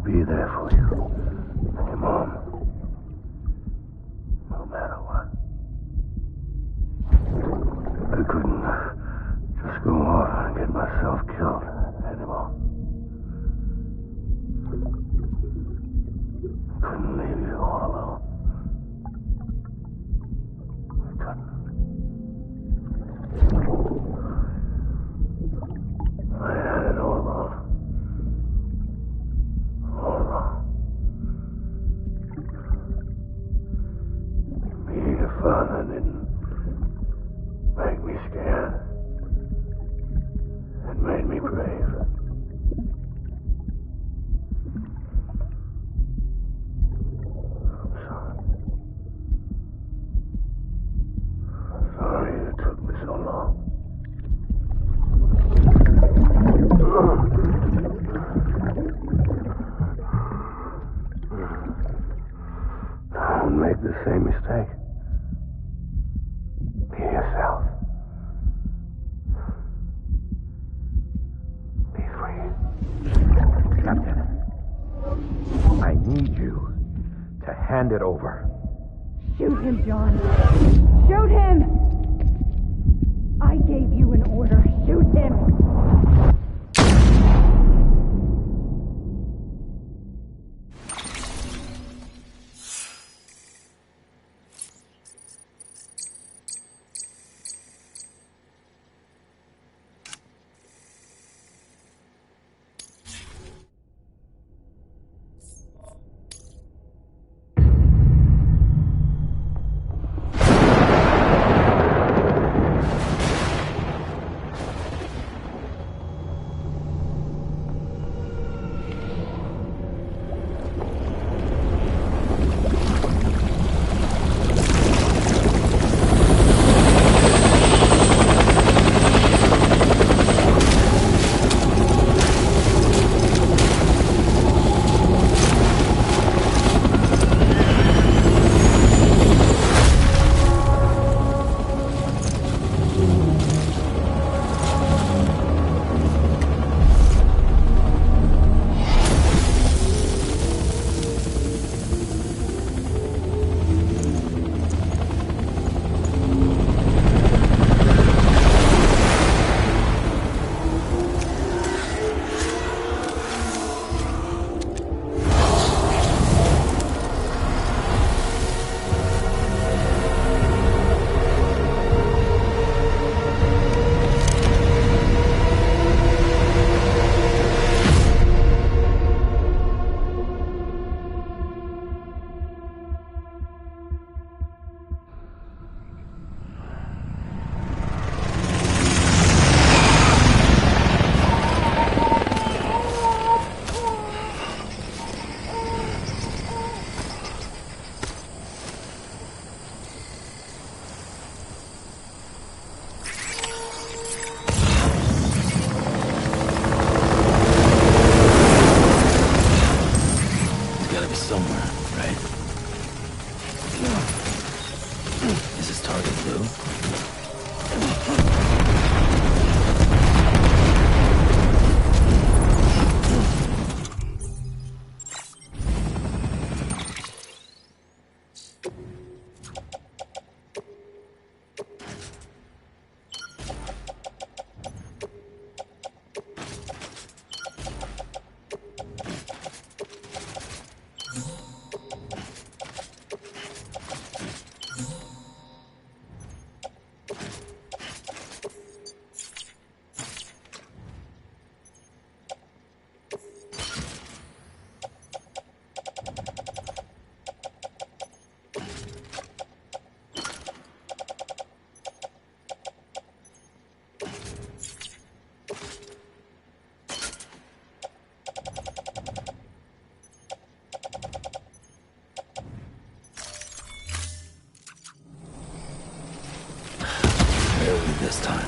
Be there for you, and your mom, no matter what. I couldn't just go off and get myself killed anymore. I couldn't leave you all alone. I couldn't. I had it all wrong. Being a father didn't make me scared. It made me brave. Don't make the same mistake. Be yourself. Be free. Captain, I need you to hand it over. Shoot him, John. Shoot him! I gave you an order. Shoot him! This time.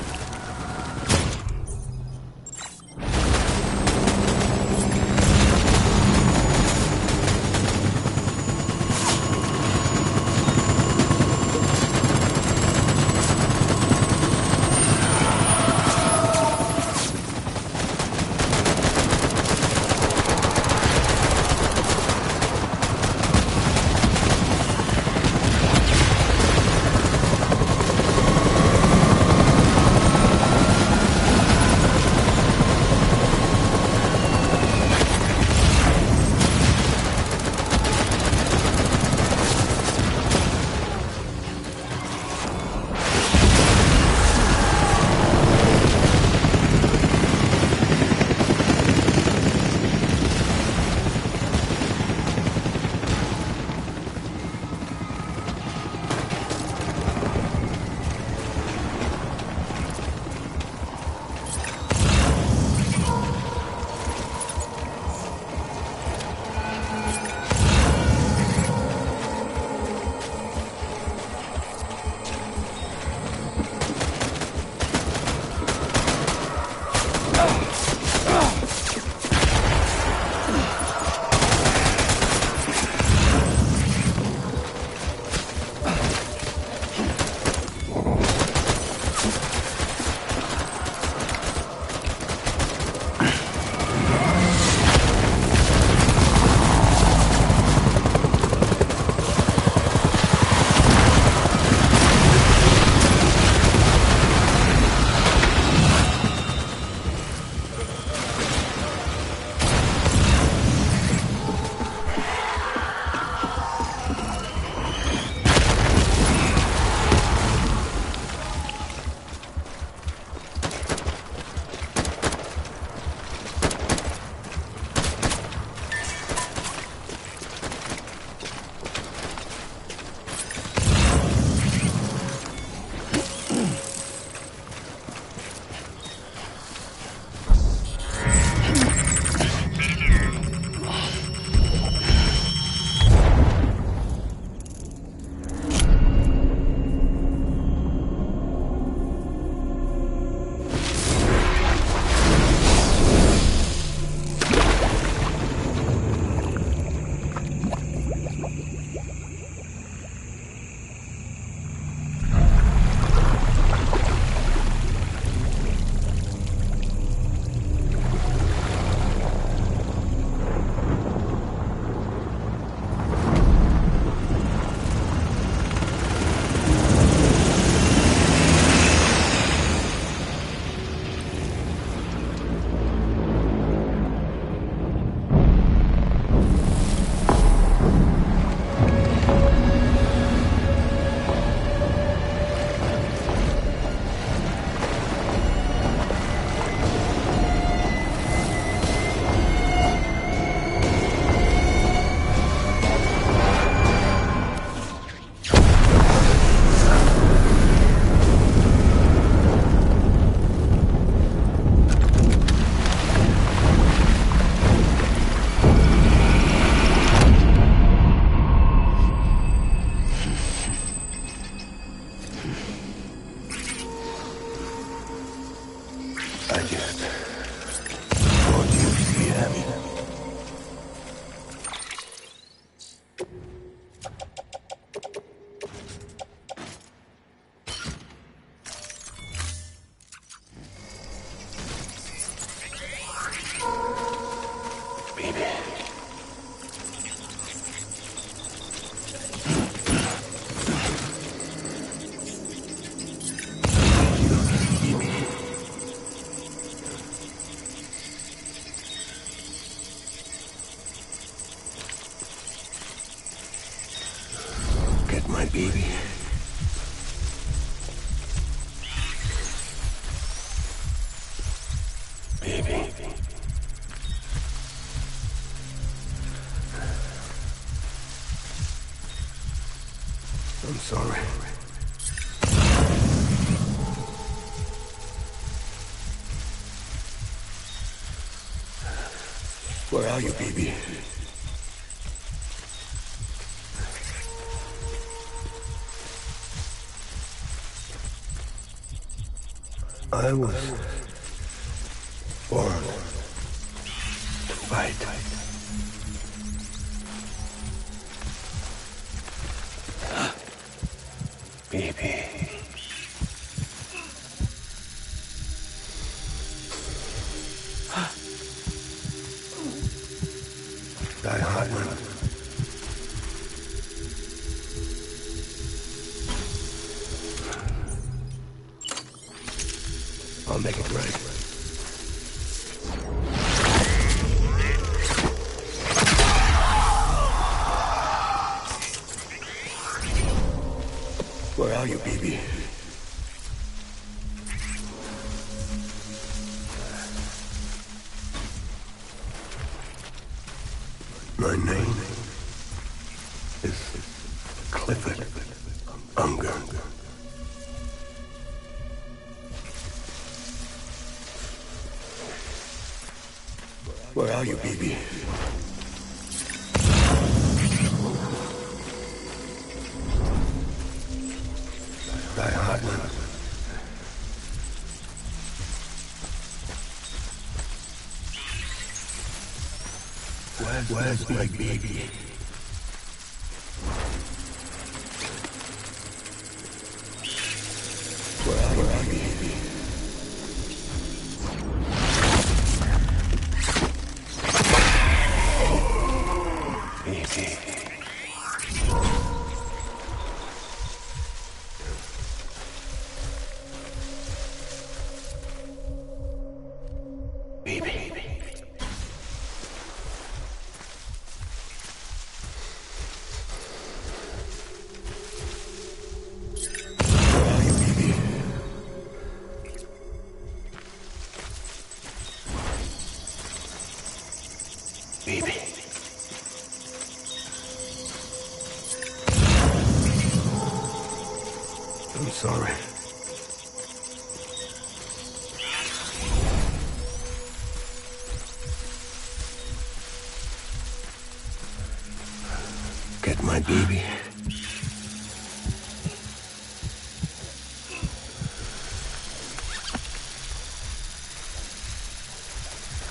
Get my baby. Baby. I'm sorry. Where are you, baby? I was born to fight. Baby. Die hard, man. I'll make it right. Where are you, baby? My name is Clifford Unger. Where are you, baby? Die hard, man. Where's my baby? Where are you, baby? Baby. I'm sorry. Get my baby.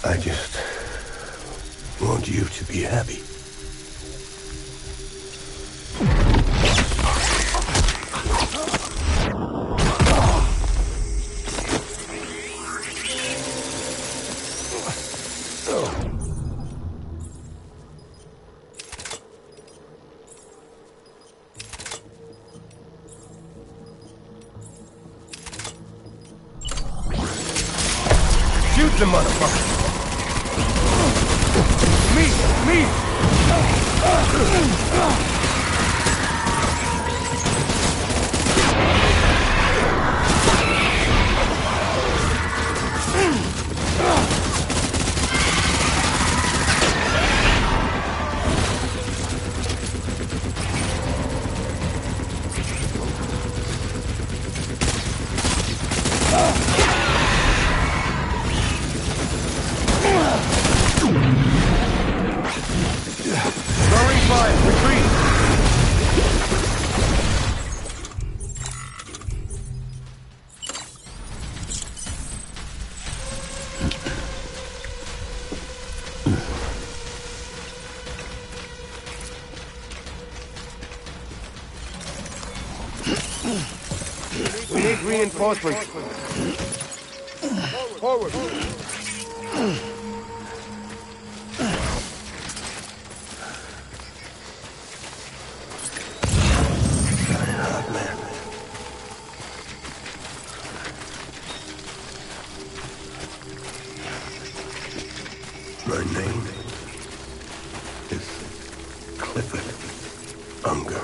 I just want you to be happy. Shoot the motherfucker! Me! Throwing fire! Retreat! We need reinforcements. Forward. My name is Clifford Unger.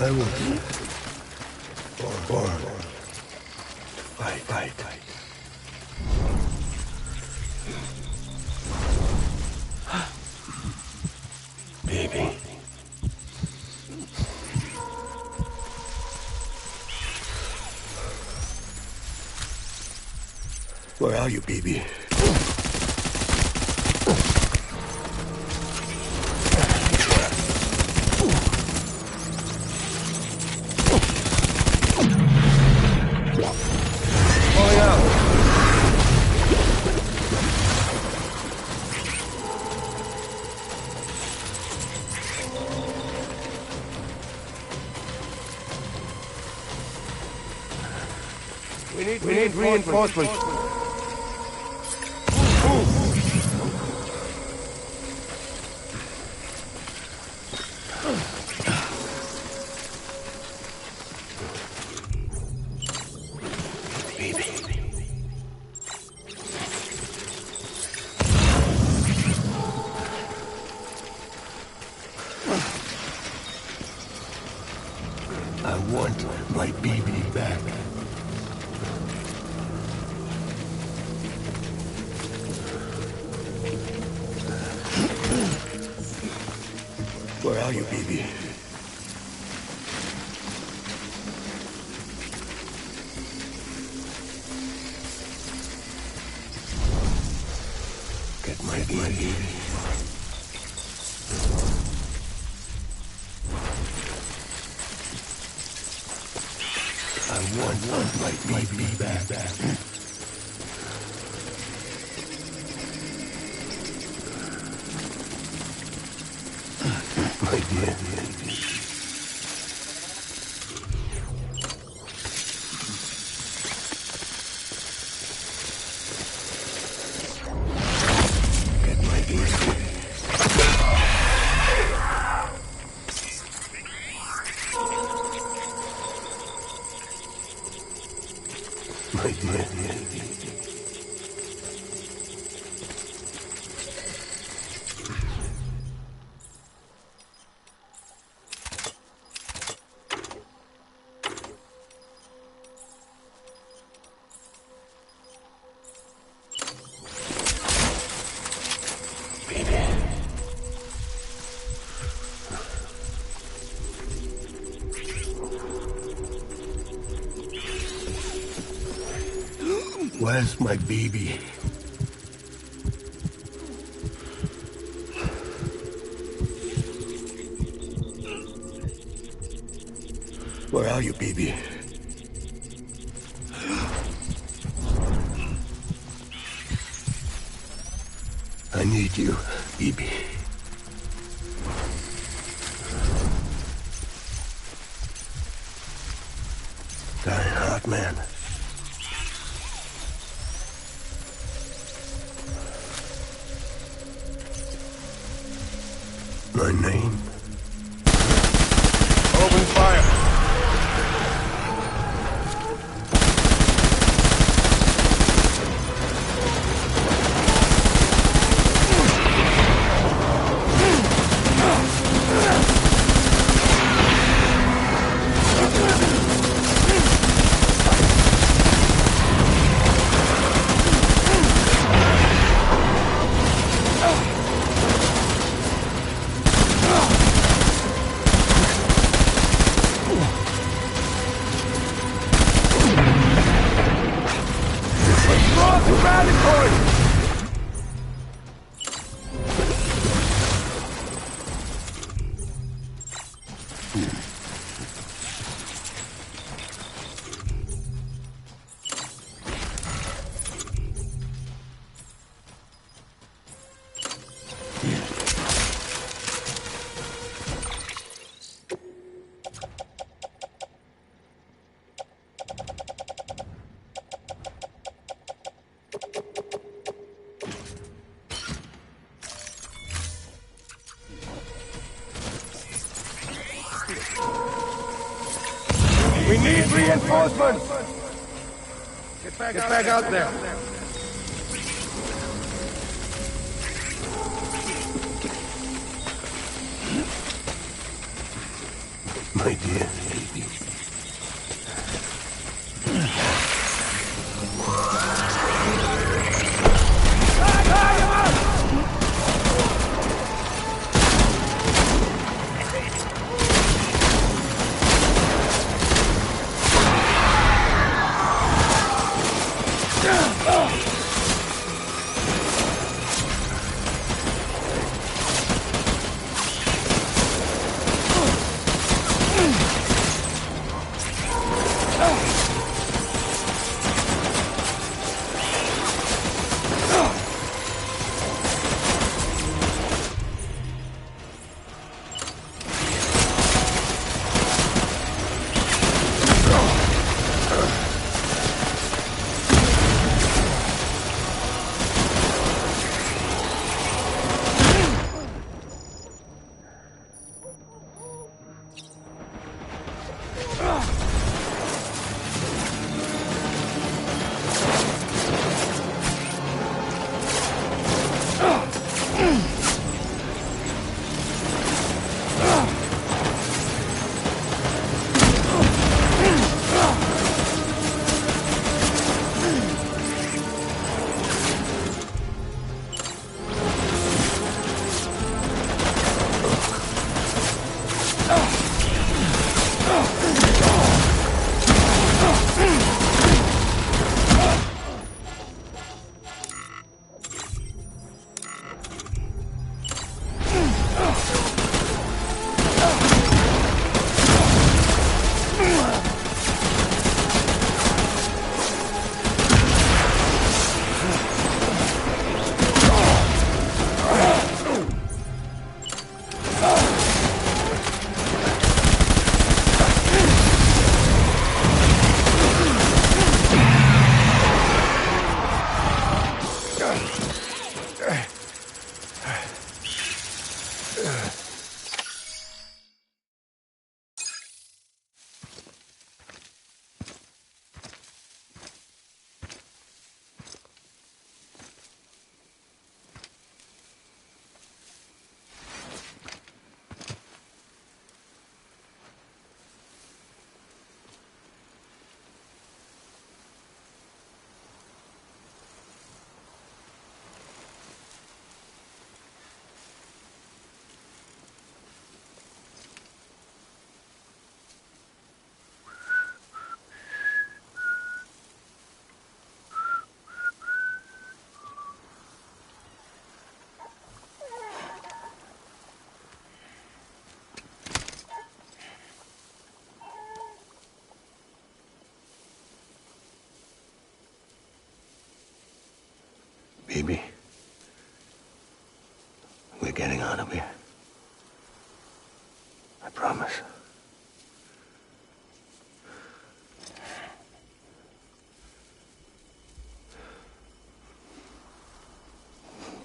I was born to fight. Baby. Where are you, baby? We need reinforcements. I want my baby back. Where are you, baby? Get my baby. I want my baby back. My dear. Get my baby. My dear. Where's my baby? Where are you, baby? I need you, baby. Die hard, man. My name? Open fire. We need reinforcements! Get back out there! my dear baby. Baby, we're getting out of here. I promise.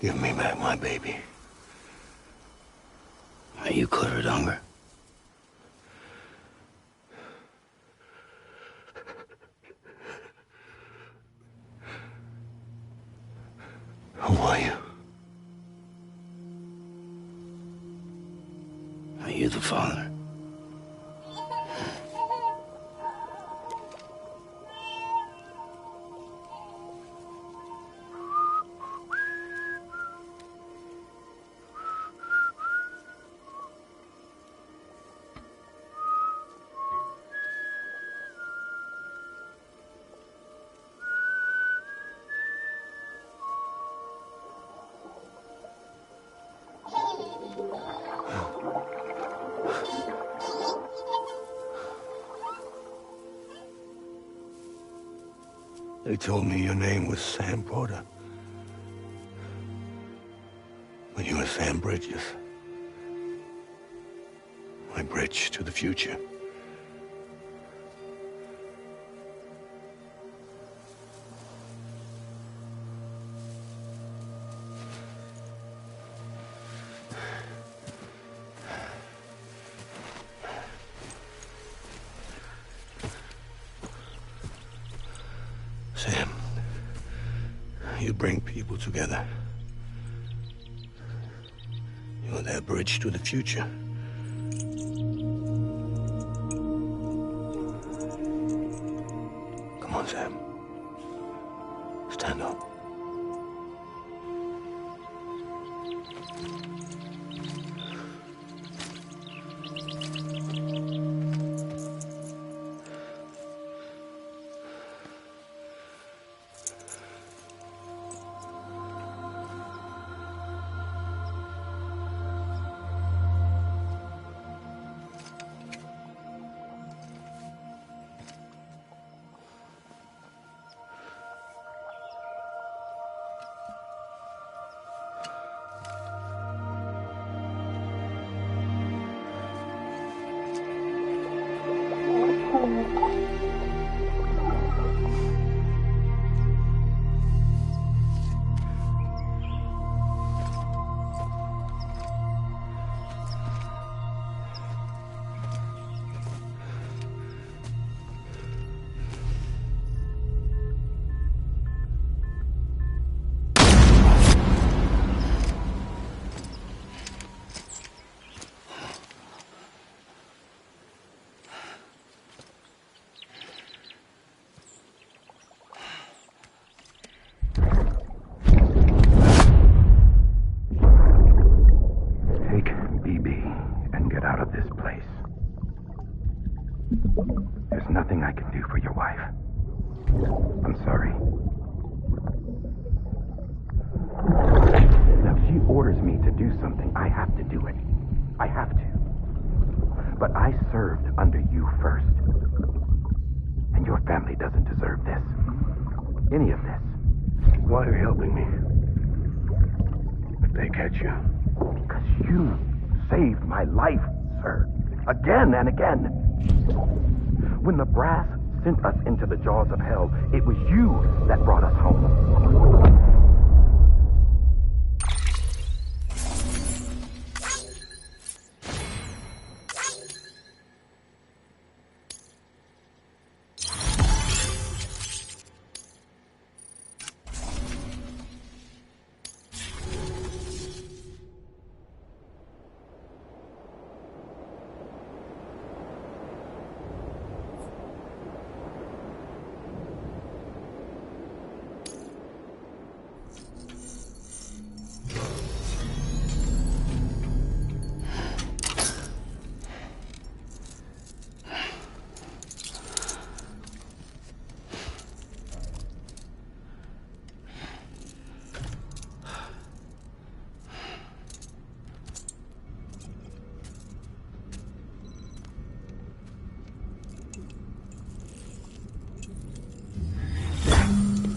Give me back my baby. Are you clear of hunger? Who are you? Are you the father? They told me your name was Sam Porter. But you were Sam Bridges. My bridge to the future. Sam, you bring people together. You're their bridge to the future. do it. I have to. But I served under you first. And your family doesn't deserve this. Any of this. Why are you helping me? If they catch you. Because you saved my life, sir. Again and again. When the brass sent us into the jaws of hell, it was you that brought us home.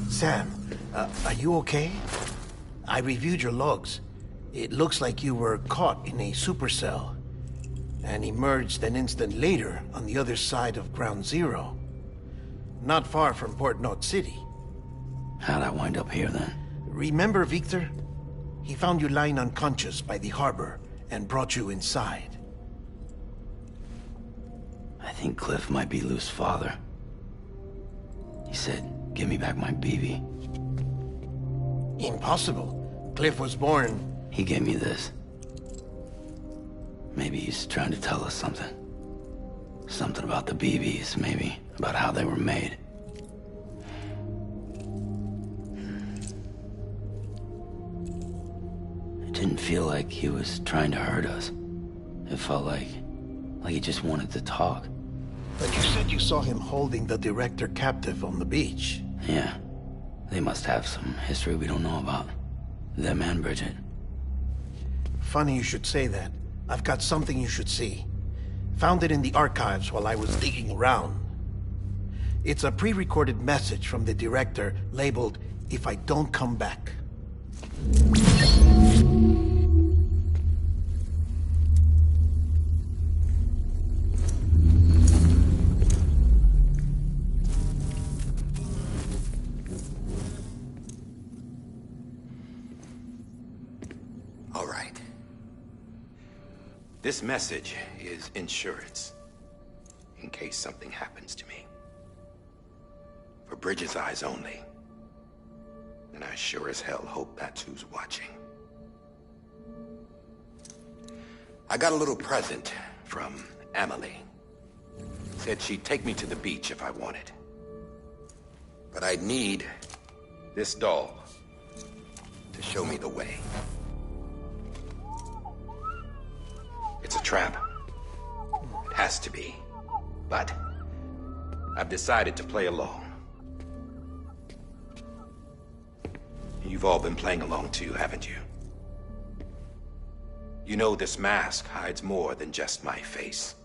Sam, are you okay? I reviewed your logs. It looks like you were caught in a supercell and emerged an instant later on the other side of Ground Zero. Not far from Port Knot City. How'd I wind up here then? Remember Victor? He found you lying unconscious by the harbor and brought you inside. I think Cliff might be Lou's father. He said, give me back my BB. Impossible. Cliff was born... He gave me this. Maybe he's trying to tell us something. Something about the BBs, maybe. About how they were made. It didn't feel like he was trying to hurt us. It felt like he just wanted to talk. But you said you saw him holding the director captive on the beach. Yeah. They must have some history we don't know about. Them and Bridget. Funny you should say that. I've got something you should see. Found it in the archives while I was digging around. It's a pre-recorded message from the director labeled, "If I don't come back." All right. This message is insurance, in case something happens to me. For Bridget's eyes only. And I sure as hell hope that's who's watching. I got a little present from Emily. Said she'd take me to the beach if I wanted. But I'd need this doll to show me the way. It's a trap. It has to be. But I've decided to play along. You've all been playing along too, haven't you? You know this mask hides more than just my face.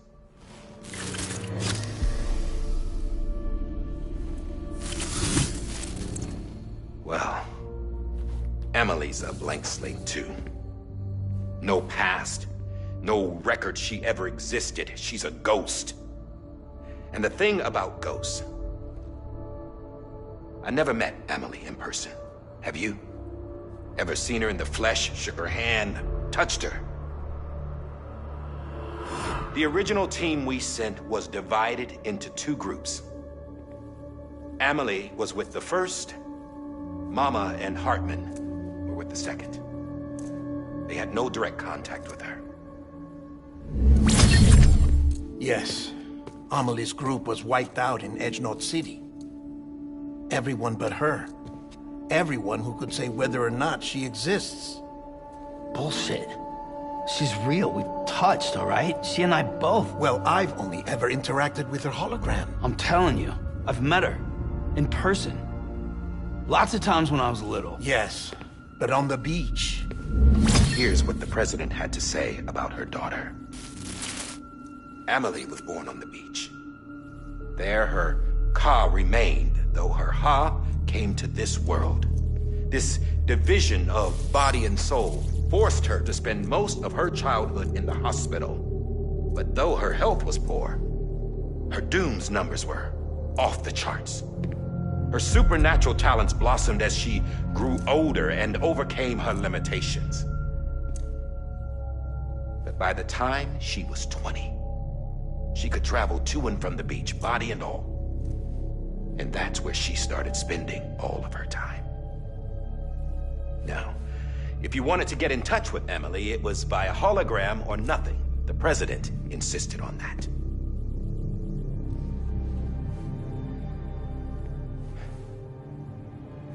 Well, Emily's a blank slate too. No past. No record she ever existed. She's a ghost. And the thing about ghosts... I never met Emily in person. Have you? Ever seen her in the flesh, shook her hand, touched her? The original team we sent was divided into two groups. Emily was with the first. Mama and Hartman were with the second. They had no direct contact with her. Yes. Amelie's group was wiped out in Edge Knot City. Everyone but her. Everyone who could say whether or not she exists. Bullshit. She's real. We've touched, all right? She and I both. Well, I've only ever interacted with her hologram. I'm telling you, I've met her. In person. Lots of times when I was little. Yes, but on the beach. Here's what the president had to say about her daughter. Amelie was born on the beach. There her Ka remained, though her Ha came to this world. This division of body and soul forced her to spend most of her childhood in the hospital. But though her health was poor, her Doom's numbers were off the charts. Her supernatural talents blossomed as she grew older and overcame her limitations. But by the time she was 20, she could travel to and from the beach, body and all. And that's where she started spending all of her time. Now, if you wanted to get in touch with Emily, it was via hologram or nothing. The president insisted on that.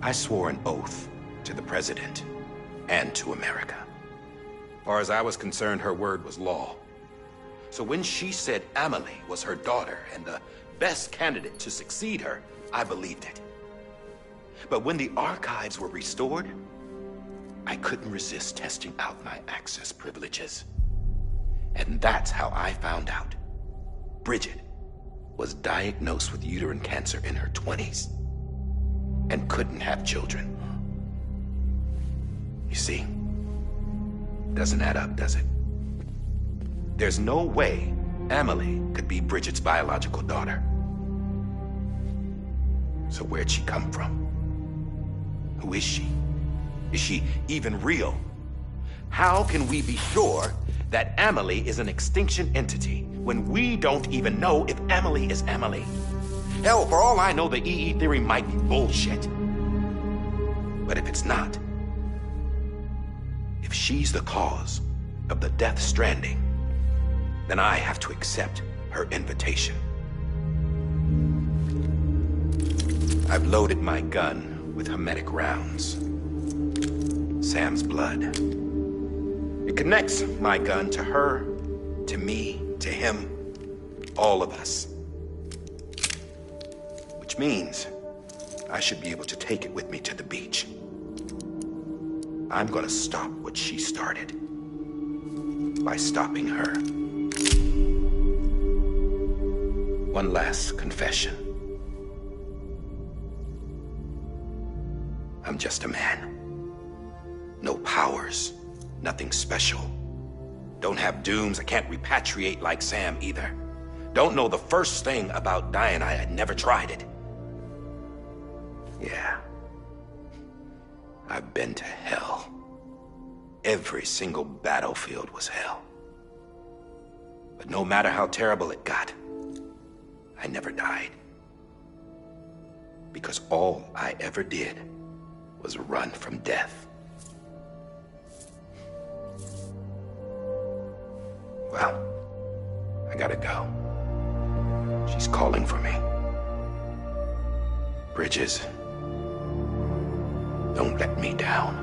I swore an oath to the president and to America. As far as I was concerned, her word was law. So when she said Amelie was her daughter and the best candidate to succeed her, I believed it. But when the archives were restored, I couldn't resist testing out my access privileges. And that's how I found out Bridget was diagnosed with uterine cancer in her 20s and couldn't have children. You see, doesn't add up, does it? There's no way Amelie could be Bridget's biological daughter. So where'd she come from? Who is she? Is she even real? How can we be sure that Amelie is an extinction entity when we don't even know if Amelie is Amelie? Hell, for all I know, the EE theory might be bullshit. But if it's not, if she's the cause of the death stranding, then I have to accept her invitation. I've loaded my gun with hermetic rounds. Sam's blood. It connects my gun to her, to me, to him, all of us. Which means I should be able to take it with me to the beach. I'm gonna stop what she started by stopping her. One last confession. I'm just a man. No powers, nothing special. Don't have dooms, I can't repatriate like Sam either. Don't know the first thing about dying, I had never tried it. Yeah. I've been to hell. Every single battlefield was hell. But no matter how terrible it got, I never died. Because all I ever did was run from death. Well, I gotta go. She's calling for me. Bridges, don't let me down.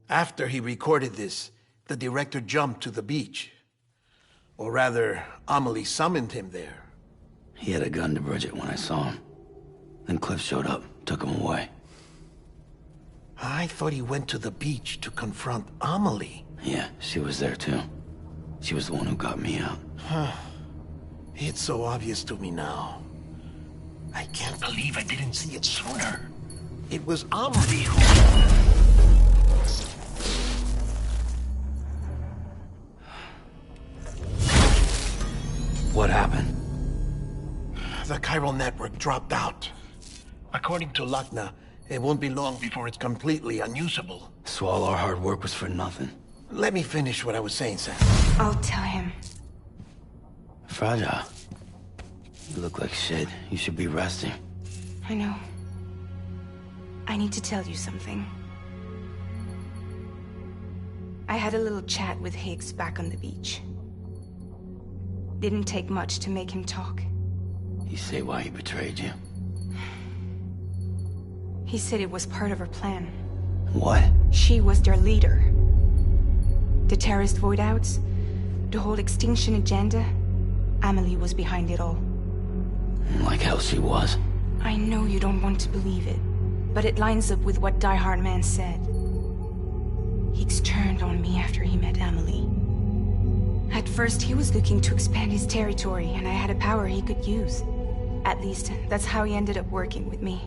After he recorded this, the director jumped to the beach. Or rather, Amelie summoned him there. He had a gun to Bridget when I saw him. Then Cliff showed up, took him away. I thought he went to the beach to confront Amelie. Yeah, she was there too. She was the one who got me out. It's so obvious to me now. I can't believe I didn't see it sooner. It was Amelie who... What happened? The chiral network dropped out. According to Lakna, it won't be long before it's completely unusable. So all our hard work was for nothing. Let me finish what I was saying, Sam. I'll tell him. Fragile. You look like shit. You should be resting. I know. I need to tell you something. I had a little chat with Higgs back on the beach. Didn't take much to make him talk. You say why he betrayed you? He said it was part of her plan. What? She was their leader. The terrorist void outs, the whole extinction agenda. Amelie was behind it all. Like hell she was. I know you don't want to believe it, but it lines up with what Die Hard Man said. Higgs turned on me after he met Amelie. At first, he was looking to expand his territory, and I had a power he could use. At least, that's how he ended up working with me.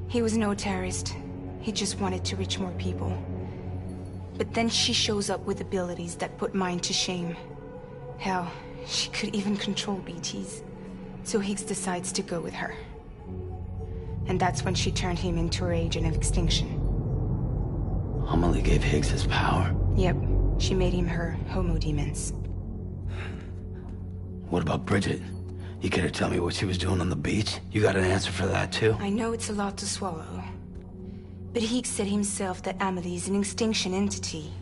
He was no terrorist. He just wanted to reach more people. But then she shows up with abilities that put mine to shame. Hell, she could even control BTs. So Higgs decides to go with her. And that's when she turned him into her agent of extinction. Amelie gave Higgs his power? Yep, she made him her homo demons. What about Bridget? You care to tell me what she was doing on the beach? You got an answer for that too? I know it's a lot to swallow. But Higgs said himself that Amelie is an extinction entity.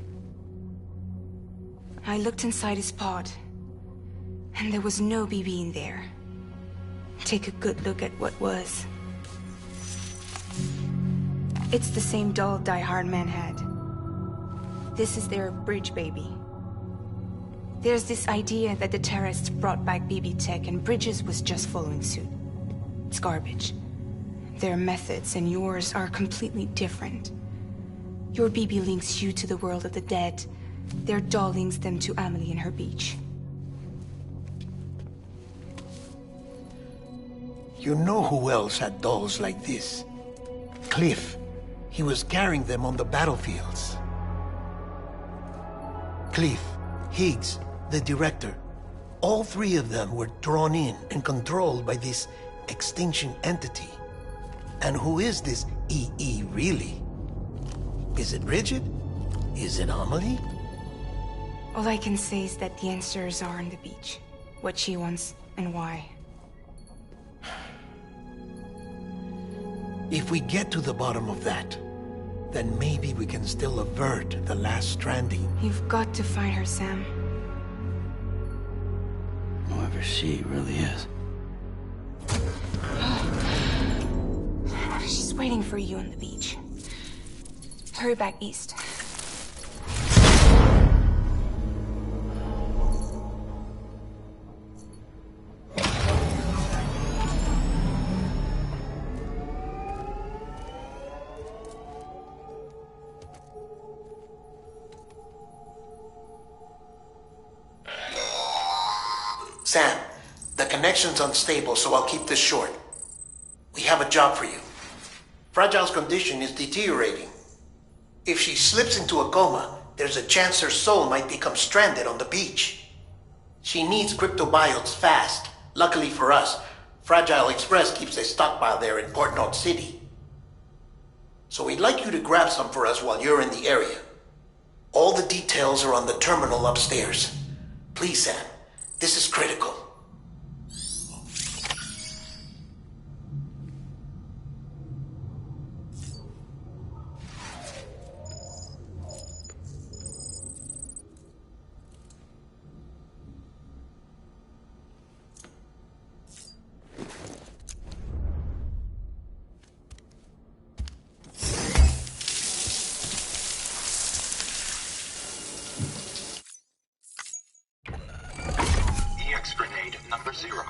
I looked inside his pod, and there was no BB in there. Take a good look at what was. It's the same doll Die Hard Man had. This is their bridge baby. There's this idea that the terrorists brought back BB tech and Bridges was just following suit. It's garbage. Their methods and yours are completely different. Your BB links you to the world of the dead. Their doll links them to Amelie and her beach. You know who else had dolls like this? Cliff. He was carrying them on the battlefields. Cliff, Higgs, the director. All three of them were drawn in and controlled by this extinction entity. And who is this EE really? Is it Bridget? Is it Amelie? All I can say is that the answers are on the beach. What she wants and why. If we get to the bottom of that, then maybe we can still avert the last stranding. You've got to find her, Sam. Whoever she really is. She's waiting for you on the beach. Hurry back east. Sam, the connection's unstable, so I'll keep this short. We have a job for you. Fragile's condition is deteriorating. If she slips into a coma, there's a chance her soul might become stranded on the beach. She needs cryptobiotes fast. Luckily for us, Fragile Express keeps a stockpile there in Port North City. So we'd like you to grab some for us while you're in the area. All the details are on the terminal upstairs. Please, Sam. This is critical. EX grenade number 0.